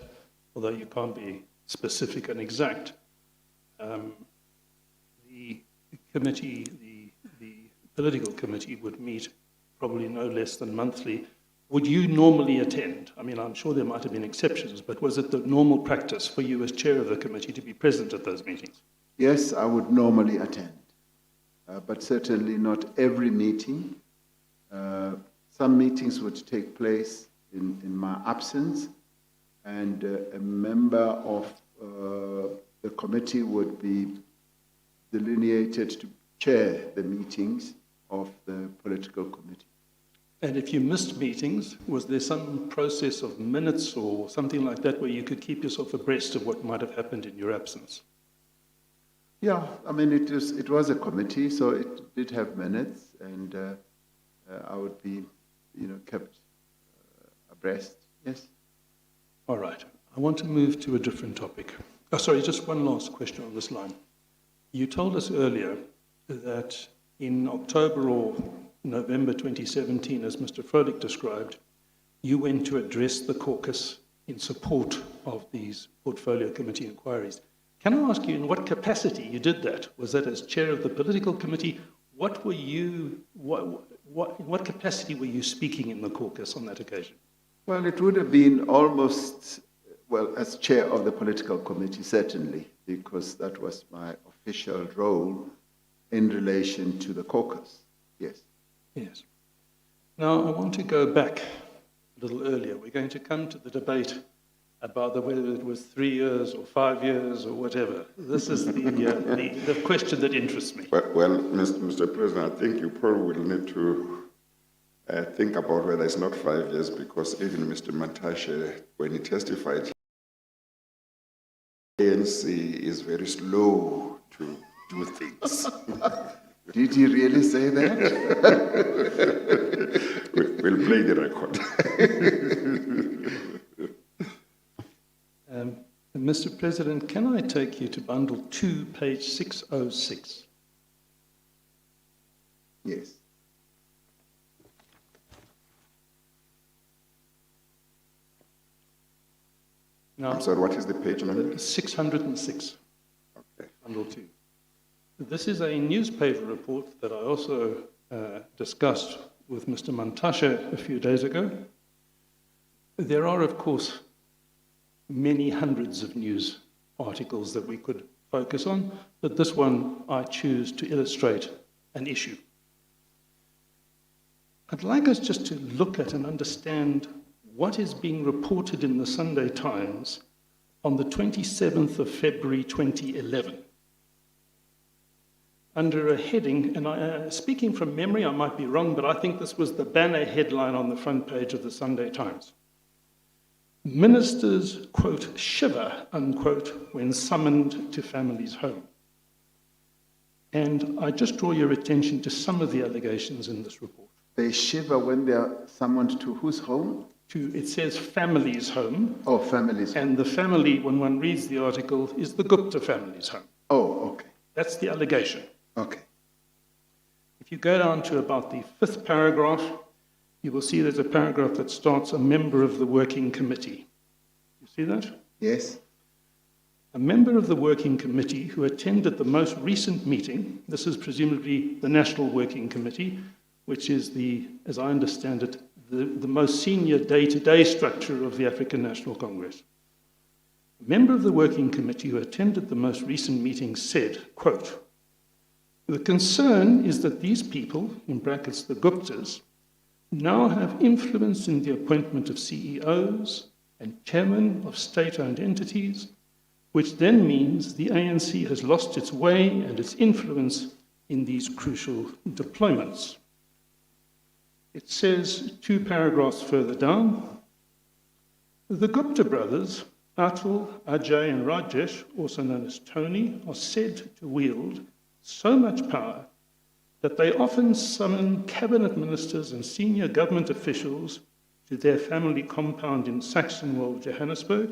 although you can't be specific and exact, the committee, the political committee would meet probably no less than monthly. Would you normally attend? I mean, I'm sure there might have been exceptions, but was it the normal practice for you as chair of the committee to be present at those meetings? Yes, I would normally attend, but certainly not every meeting. Some meetings would take place in my absence, and a member of the committee would be delineated to chair the meetings of the political committee. And if you missed meetings, was there some process of minutes or something like that where you could keep yourself abreast of what might have happened in your absence? Yeah, I mean, it was a committee, so it did have minutes, and I would be, kept abreast. Yes. All right. I want to move to a different topic. Oh, sorry, just one last question on this line. You told us earlier that in October or November 2017, as Mr. Froelich described, you went to address the caucus in support of these portfolio committee inquiries. Can I ask you in what capacity you did that? Was that as chair of the political committee? What capacity were you speaking in the caucus on that occasion? Well, it would have been almost, as chair of the political committee, certainly, because that was my official role in relation to the caucus. Yes. Yes. Now, I want to go back a little earlier. We're going to come to the debate about whether it was 3 years or 5 years or whatever. This is the question that interests me. Well, Mr. President, I think you probably will need to think about whether it's not 5 years, because even Mr. Mantashe, when he testified, ANC is very slow to do things. Did he really say that? We'll play the record. Mr. President, can I take you to bundle 2, page 606? Yes. Now, I'm sorry, what is the page number? 606, Okay. bundle 2. This is a newspaper report that I also discussed with Mr. Mantashe a few days ago. There are, of course, many hundreds of news articles that we could focus on, but this one I choose to illustrate an issue. I'd like us just to look at and understand what is being reported in the Sunday Times on the 27th of February 2011. Under a heading, and speaking from memory, I might be wrong, but I think this was the banner headline on the front page of the Sunday Times. Ministers, quote, shiver, unquote, when summoned to family's home. And I just draw your attention to some of the allegations in this report. They shiver when they are summoned to whose home? It says family's home. Oh, family's home. And the family, when one reads the article, is the Gupta family's home. Oh, okay. That's the allegation. Okay. If you go down to about the 5th paragraph, you will see there's a paragraph that starts, a member of the working committee. You see that? Yes. A member of the working committee who attended the most recent meeting, this is presumably the National Working Committee, which is the, as I understand it, the most senior day-to-day structure of the African National Congress. A member of the working committee who attended the most recent meeting said, quote, the concern is that these people, in brackets the Guptas, now have influence in the appointment of CEOs and chairmen of state-owned entities, which then means the ANC has lost its way and its influence in these crucial deployments. It says 2 paragraphs further down, the Gupta brothers, Atul, Ajay and Rajesh, also known as Tony, are said to wield so much power that they often summon cabinet ministers and senior government officials to their family compound in Saxonwold, Johannesburg,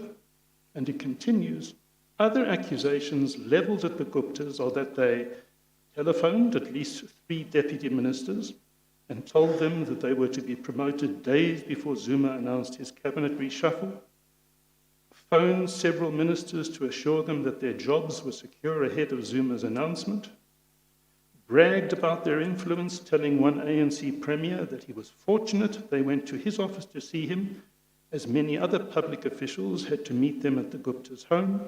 and it continues, other accusations levelled at the Guptas are that they telephoned at least 3 deputy ministers and told them that they were to be promoted days before Zuma announced his cabinet reshuffle, phoned several ministers to assure them that their jobs were secure ahead of Zuma's announcement, bragged about their influence, telling one ANC premier that he was fortunate they went to his office to see him, as many other public officials had to meet them at the Gupta's home,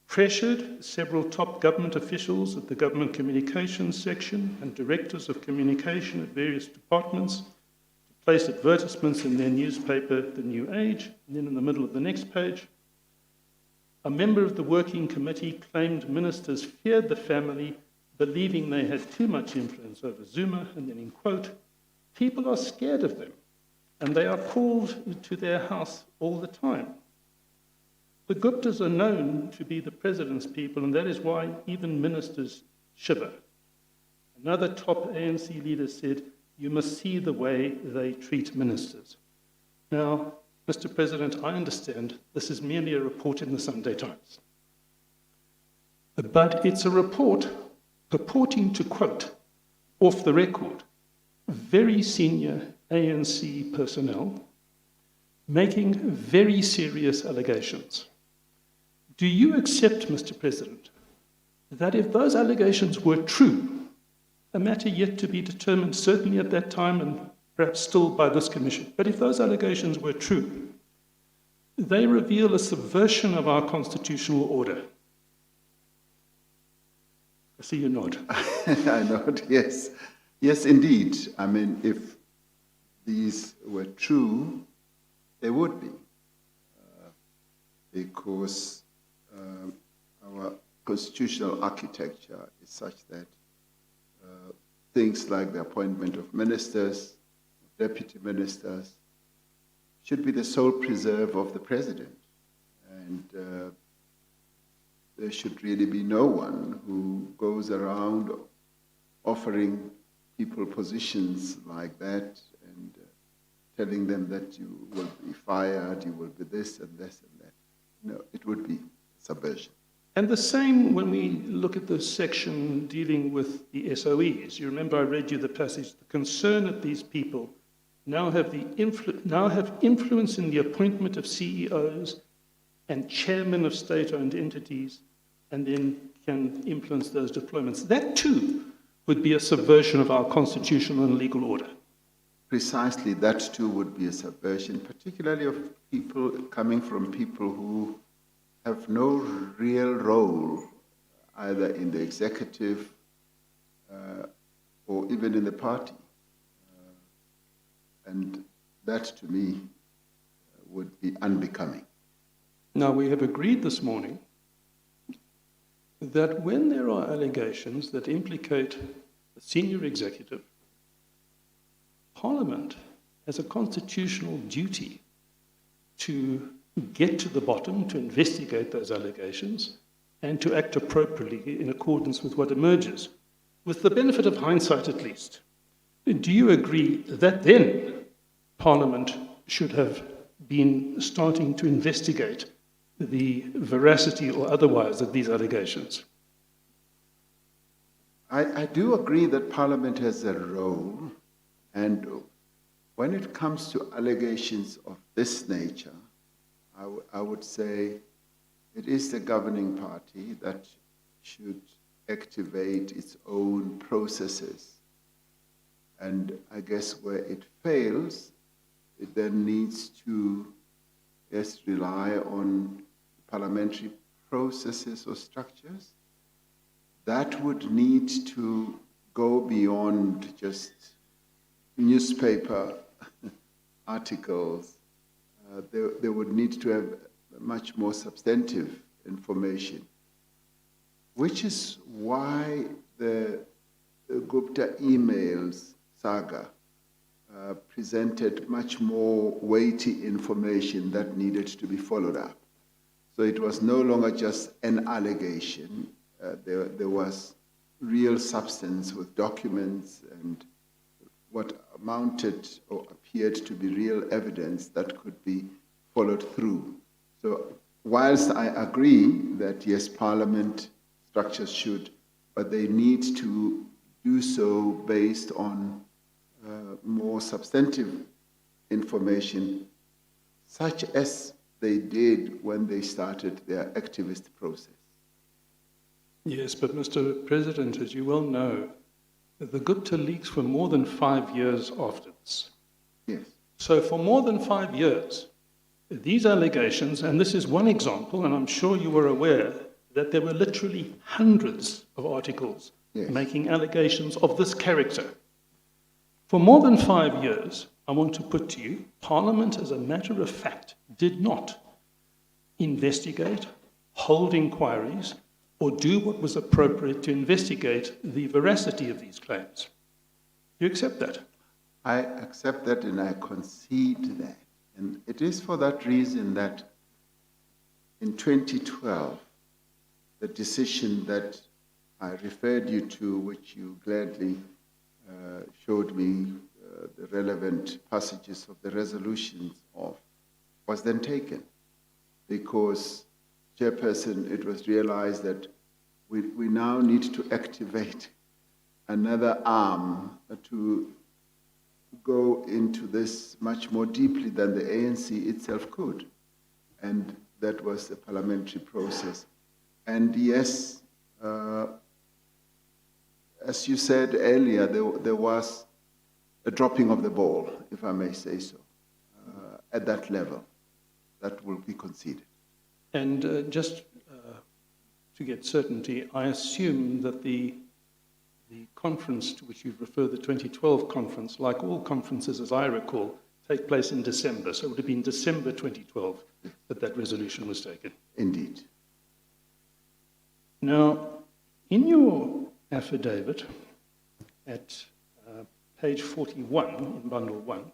pressured several top government officials at the government communications section and directors of communication at various departments to place advertisements in their newspaper, The New Age, and then in the middle of the next page, a member of the working committee claimed ministers feared the family, believing they had too much influence over Zuma, and then in quote, people are scared of them, and they are called to their house all the time. The Guptas are known to be the president's people, and that is why even ministers shiver. Another top ANC leader said, you must see the way they treat ministers. Now, Mr. President, I understand this is merely a report in the Sunday Times. But it's a report purporting to quote, off the record, very senior ANC personnel making very serious allegations. Do you accept, Mr. President, that if those allegations were true, a matter yet to be determined certainly at that time and perhaps still by this commission, but if those allegations were true, they reveal a subversion of our constitutional order? I see you nod. I nod, yes. Yes, indeed. I mean, if these were true, they would be. Because our constitutional architecture is such that things like the appointment of ministers, deputy ministers, should be the sole preserve of the president. And there should really be no one who goes around offering people positions like that and telling them that you will be fired, you will be this and this and that. No, it would be subversion. And the same when we look at the section dealing with the SOEs. You remember I read you the passage, the concern that these people now have influence in the appointment of CEOs and chairmen of state-owned entities, and then can influence those deployments. That too would be a subversion of our constitutional and legal order. Precisely, that too would be a subversion, particularly of people coming from people who have no real role either in the executive or even in the party. And that to me would be unbecoming. Now, we have agreed this morning that when there are allegations that implicate the senior executive, Parliament has a constitutional duty to get to the bottom, to investigate those allegations, and to act appropriately in accordance with what emerges, with the benefit of hindsight at least. Do you agree that then Parliament should have been starting to investigate the veracity or otherwise of these allegations? I do agree that Parliament has a role, and when it comes to allegations of this nature, I would say it is the governing party that should activate its own processes. And I guess where it fails, it then needs to rely on parliamentary processes or structures that would need to go beyond just newspaper articles. They would need to have much more substantive information, which is why the Gupta emails saga presented much more weighty information that needed to be followed up. So it was no longer just an allegation. There was real substance with documents and what amounted or appeared to be real evidence that could be followed through. So whilst I agree that yes, Parliament structures should, but they need to do so based on more substantive information, such as they did when they started their activist process. Yes, but Mr. President, as you well know, the Gupta leaks were more than 5 years after this. Yes. So for more than 5 years, these allegations, and this is one example, and I'm sure you were aware that there were literally hundreds of articles Yes. making allegations of this character. For more than 5 years, I want to put to you, Parliament, as a matter of fact, did not investigate, hold inquiries, or do what was appropriate to investigate the veracity of these claims. Do you accept that? I accept that and I concede that. And it is for that reason that in 2012, the decision that I referred you to, which you gladly showed me the relevant passages of the resolutions of, was then taken. Because, Chairperson, it was realized that we now need to activate another arm to go into this much more deeply than the ANC itself could. And that was the parliamentary process. And yes, as you said earlier, there was a dropping of the ball, if I may say so, at that level. That will be conceded. And just to get certainty, I assume that the conference to which you've referred, the 2012 conference, like all conferences, as I recall, take place in December. So it would have been December 2012 that resolution was taken. Indeed. Now, in your affidavit at page 41 in Bundle 1,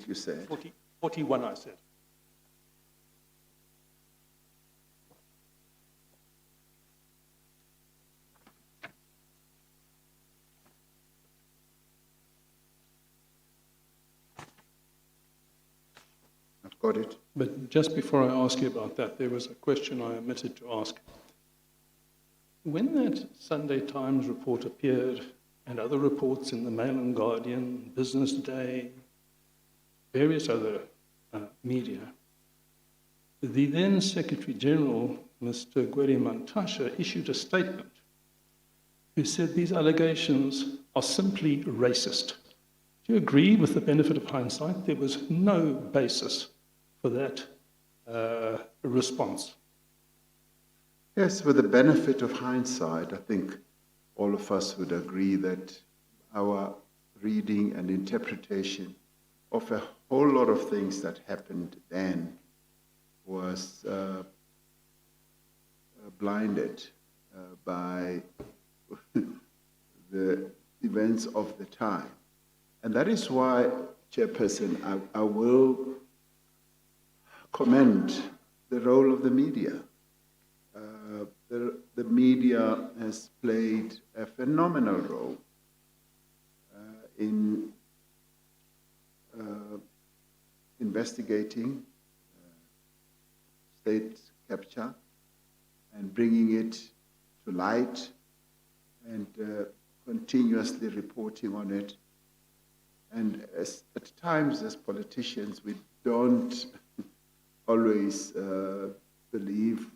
you said. 41 I said. I've got it. But just before I ask you about that, there was a question I omitted to ask. When that Sunday Times report appeared, and other reports in the Mail and Guardian, Business Day, various other media, the then Secretary-General, Mr. Gwede Mantashe, issued a statement who said these allegations are simply racist. Do you agree, with the benefit of hindsight, there was no basis for that response? Yes, with the benefit of hindsight, I think all of us would agree that our reading and interpretation of a whole lot of things that happened then was blinded by the events of the time. And that is why, Chairperson, I will commend the role of the media. The media has played a phenomenal role in investigating state capture and bringing it to light and continuously reporting on it. And at times, as politicians, we don't always believe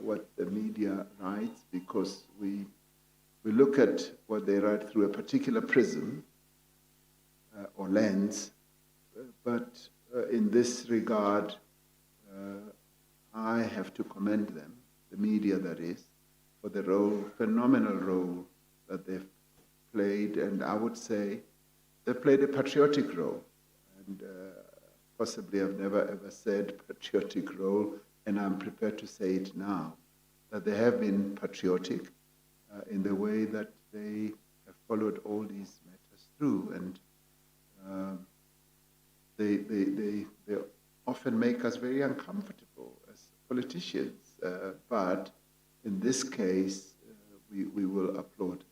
what the media writes, because we look at what they write through a particular prism or lens. But in this regard, I have to commend them, the media that is, for the role, phenomenal role that they've played, and I would say they've played a patriotic role. And possibly I've never ever said patriotic role, and I'm prepared to say it now, that they have been patriotic in the way that they have followed all these matters through, and they often make us very uncomfortable as politicians, but in this case, we will applaud.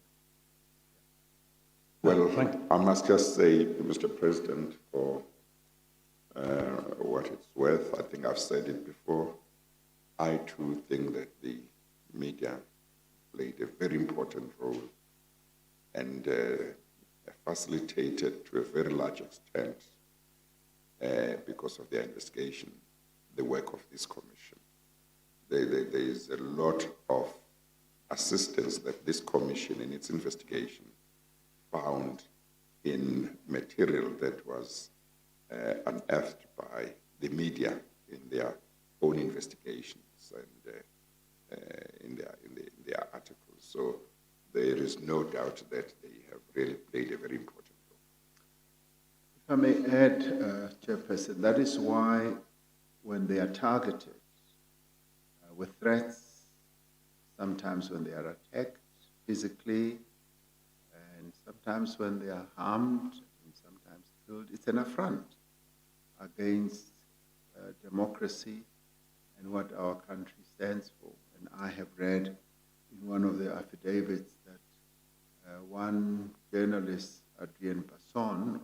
Well, I must just say, Mr. President, for what it's worth, I think I've said it before, I too think that the media played a very important role and facilitated to a very large extent, because of their investigation, the work of this commission. There is a lot of assistance that this commission in its investigation found in material that was unearthed by the media in their own investigations and in their articles. So there is no doubt that they have really played a very important role. If I may add, Chairperson, that is why when they are targeted with threats, sometimes when they are attacked physically, and sometimes when they are harmed and sometimes killed, it's an affront against democracy and what our country stands for. And I have read in one of the affidavits that one journalist, Adrian Basson,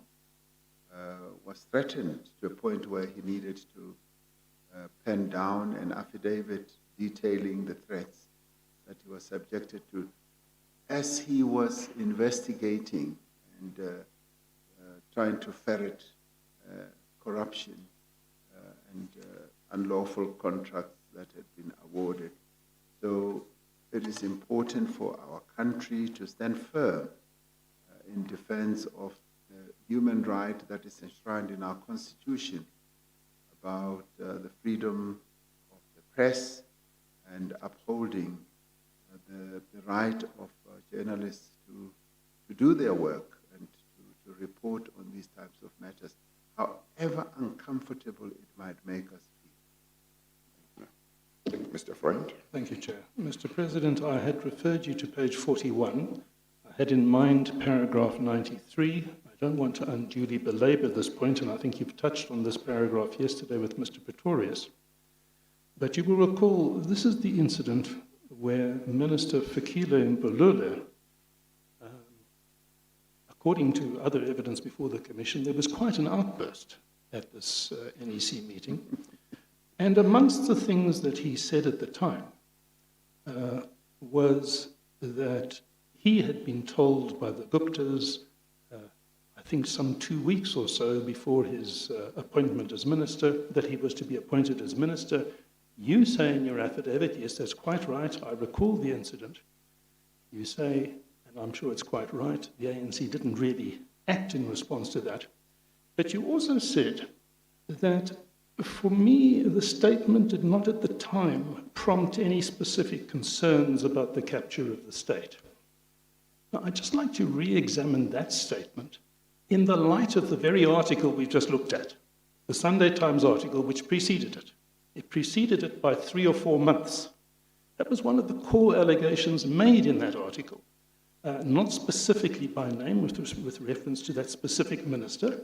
was threatened to a point where he needed to pen down an affidavit detailing the threats that he was subjected to as he was investigating and trying to ferret corruption and unlawful contracts that had been awarded. So it is important for our country to stand firm in defense of the human right that is enshrined in our Constitution about the freedom of the press and upholding the right of journalists to do their work and to report on these types of matters, however uncomfortable it might make us feel. Mr. Freund? Thank you, Chair. Mr. President, I had referred you to page 41. I had in mind paragraph 93. I don't want to unduly belabor this point, and I think you've touched on this paragraph yesterday with Mr. Pretorius. But you will recall this is the incident where Minister Fikile Mbalula, according to other evidence before the Commission, there was quite an outburst at this NEC meeting. And amongst the things that he said at the time was that he had been told by the Guptas, I think some 2 weeks or so before his appointment as minister, that he was to be appointed as minister. You say in your affidavit, yes, that's quite right, I recall the incident. You say, and I'm sure it's quite right, the ANC didn't really act in response to that. But you also said that, for me, the statement did not at the time prompt any specific concerns about the capture of the state. Now, I'd just like to re-examine that statement in the light of the very article we've just looked at, the Sunday Times article which preceded it. It preceded it by 3 or 4 months. That was one of the core allegations made in that article, not specifically by name with reference to that specific minister.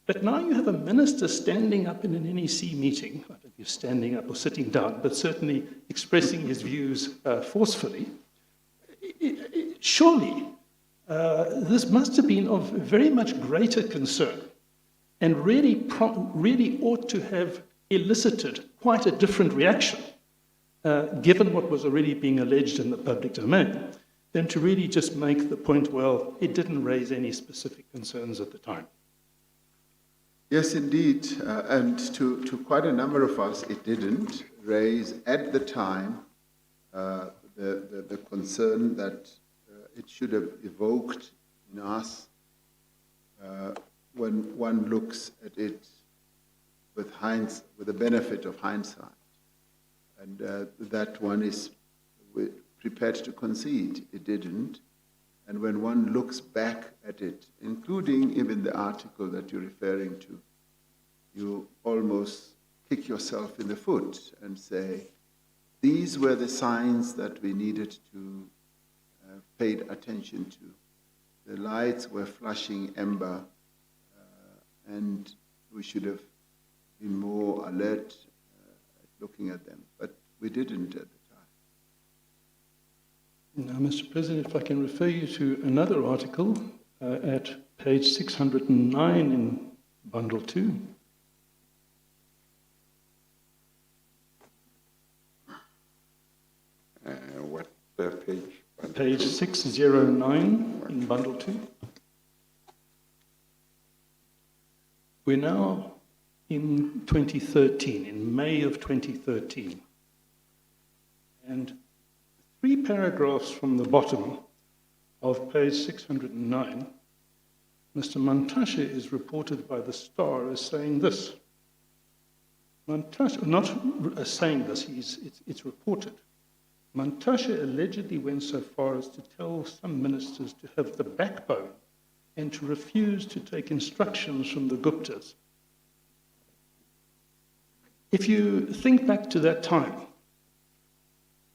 But now you have a minister standing up in an NEC meeting, I don't know if you're standing up or sitting down, but certainly expressing his views forcefully. Surely, this must have been of very much greater concern and really ought to have elicited quite a different reaction, given what was already being alleged in the public domain, than to really just make the point, well, it didn't raise any specific concerns at the time. Yes, indeed, and to quite a number of us, it didn't raise at the time the concern that it should have evoked in us when one looks at it with the benefit of hindsight, and that one is prepared to concede. It didn't. And when one looks back at it, including even the article that you're referring to, you almost kick yourself in the foot and say, these were the signs that we needed to pay attention to. The lights were flashing amber, and we should have been more alert looking at them, but we didn't at the time. Now, Mr. President, if I can refer you to another article at page 609 in Bundle 2. What page? Page 609 in Bundle 2. We're now in 2013, in May of 2013. And 3 paragraphs from the bottom of page 609, Mr. Mantashe is reported by the Star as saying this. Mantashe, not as saying this, it's reported. Mantashe allegedly went so far as to tell some ministers to have the backbone and to refuse to take instructions from the Guptas. If you think back to that time,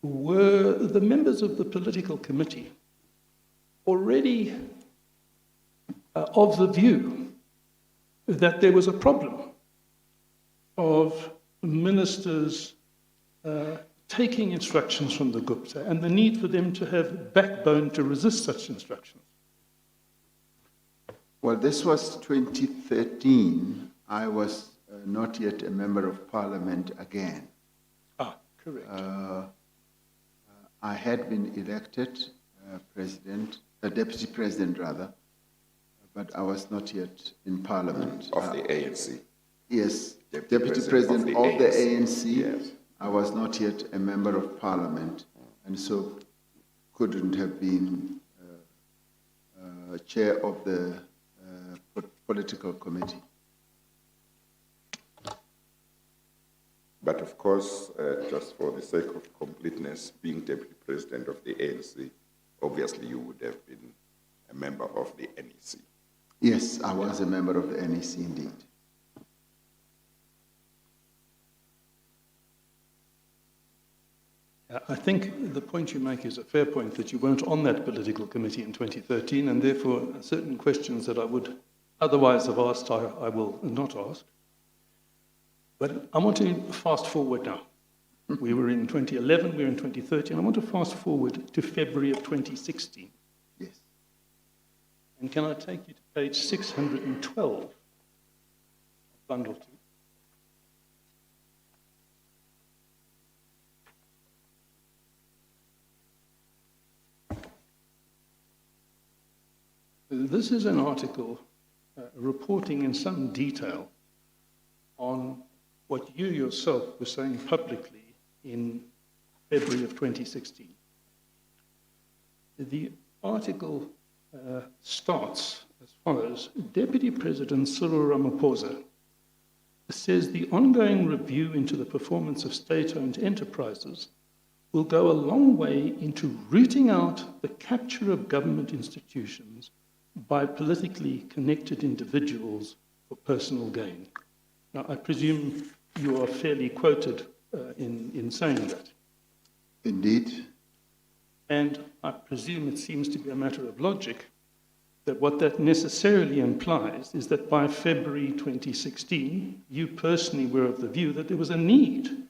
were the members of the political committee already of the view that there was a problem of ministers taking instructions from the Gupta and the need for them to have backbone to resist such instructions? Well, this was 2013. I was not yet a member of Parliament again. Ah, correct. I had been elected deputy president rather, but I was not yet in Parliament. Of the ANC. Yes, Deputy deputy president of the ANC. Yes. I was not yet a member of Parliament, and so couldn't have been chair of the political committee. But of course, just for the sake of completeness, being deputy president of the ANC, obviously you would have been a member of the NEC. Yes, I was a member of the NEC indeed. I think the point you make is a fair point, that you weren't on that political committee in 2013, and therefore certain questions that I would otherwise have asked, I will not ask. But I want to fast forward now. We were in 2011, we're in 2013. I want to fast forward to February of 2016. Yes. And can I take you to page 612 of Bundle 2? This is an article reporting in some detail on what you yourself were saying publicly in February of 2016. The article starts as follows. Deputy President Cyril Ramaphosa says the ongoing review into the performance of state-owned enterprises will go a long way into rooting out the capture of government institutions by politically connected individuals for personal gain. Now, I presume you are fairly quoted in saying that. Indeed. And I presume it seems to be a matter of logic that what that necessarily implies is that by February 2016, you personally were of the view that there was a need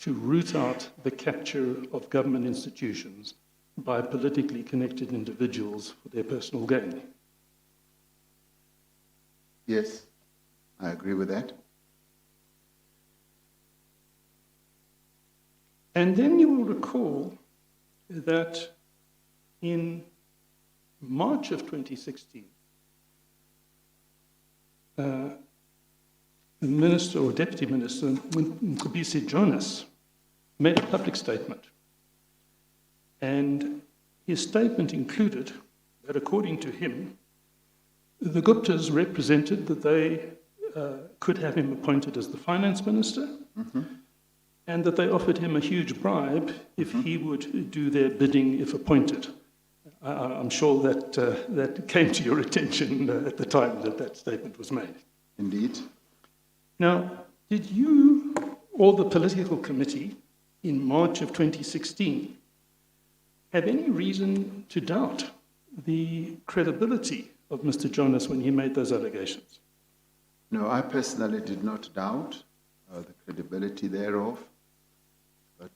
to root out the capture of government institutions by politically connected individuals for their personal gain. Yes, I agree with that. And then you will recall that in March of 2016, the Minister or Deputy Minister, Mcebisi Jonas, made a public statement. And his statement included that, according to him, the Guptas represented that they could have him appointed as the finance minister, and that they offered him a huge bribe if he would do their bidding if appointed. I'm sure that that came to your attention at the time that that statement was made. Indeed. Now, did you or the political committee in March of 2016 have any reason to doubt the credibility of Mr. Jonas when he made those allegations? No, I personally did not doubt the credibility thereof.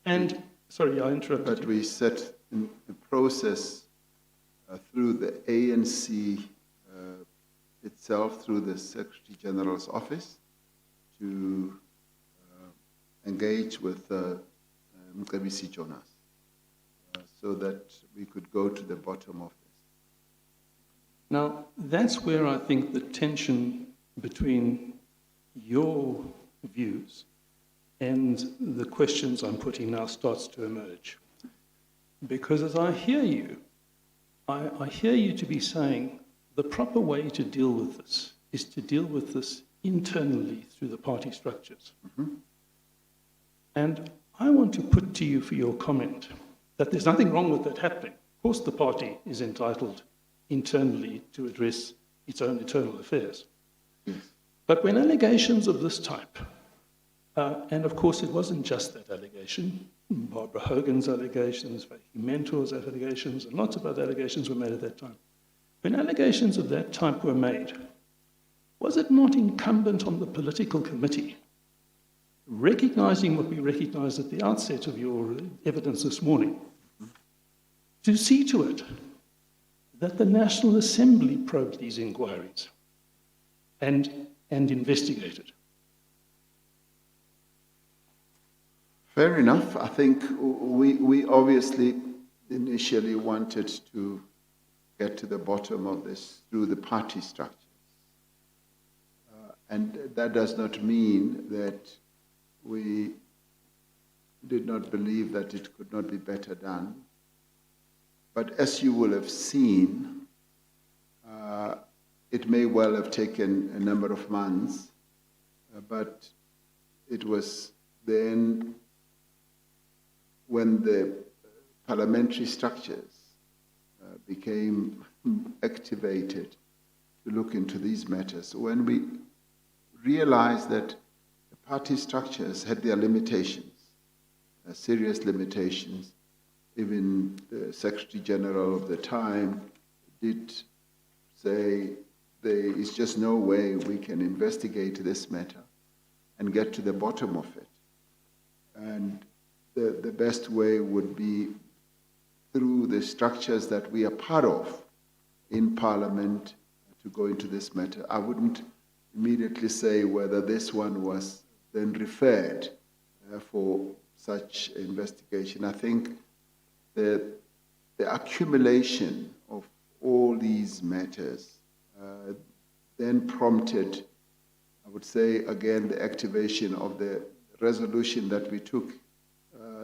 And, sorry, I interrupted But you. we set in the process through the ANC itself, through the Secretary General's office, to engage with Mcebisi Jonas so that we could go to the bottom of this. Now, that's where I think the tension between your views and the questions I'm putting now starts to emerge. Because as I hear you, I hear you to be saying the proper way to deal with this is to deal with this internally through the party structures. And I want to put to you for your comment that there's nothing wrong with that happening. Of course, the party is entitled internally to address its own internal affairs. Yes. But when allegations of this type, and of course it wasn't just that allegation, Barbara Hogan's allegations, Vicky Mentor's allegations, and lots of other allegations were made at that time. When allegations of that type were made, was it not incumbent on the political committee, recognizing what we recognized at the outset of your evidence this morning, to see to it that the National Assembly probed these inquiries and investigated? Fair enough. I think we obviously initially wanted to get to the bottom of this through the party structures. And that does not mean that we did not believe that it could not be better done. But as you will have seen, it may well have taken a number of months, but it was then when the parliamentary structures became activated to look into these matters, when we realized that the party structures had their limitations, serious limitations. Even the Secretary General of the time did say there is just no way we can investigate this matter and get to the bottom of it. And the best way would be through the structures that we are part of in Parliament to go into this matter. I wouldn't immediately say whether this one was then referred for such investigation. I think the accumulation of all these matters then prompted, I would say again, the activation of the resolution that we took,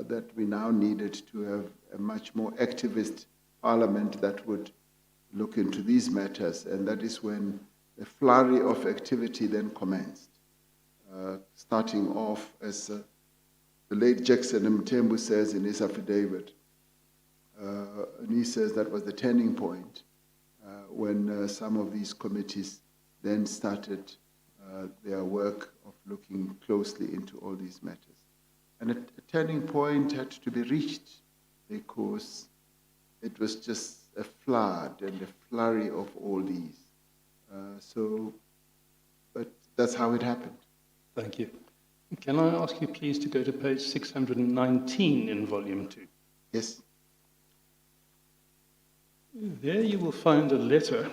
that we now needed to have a much more activist parliament that would look into these matters, and that is when a flurry of activity then commenced, starting off, as the late Jackson Mthembu says in his affidavit, and he says that was the turning point when some of these committees then started their work of looking closely into all these matters. And a turning point had to be reached because it was just a flood and a flurry of all these. But that's how it happened. Thank you. Can I ask you please to go to page 619 in volume 2? Yes. There you will find a letter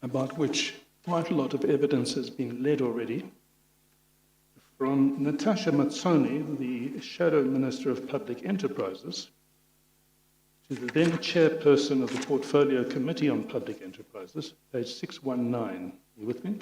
about which quite a lot of evidence has been led already, from Natasha Matsoni, the Shadow Minister of Public Enterprises, to the then chairperson of the Portfolio Committee on Public Enterprises, page 619. Are you with me?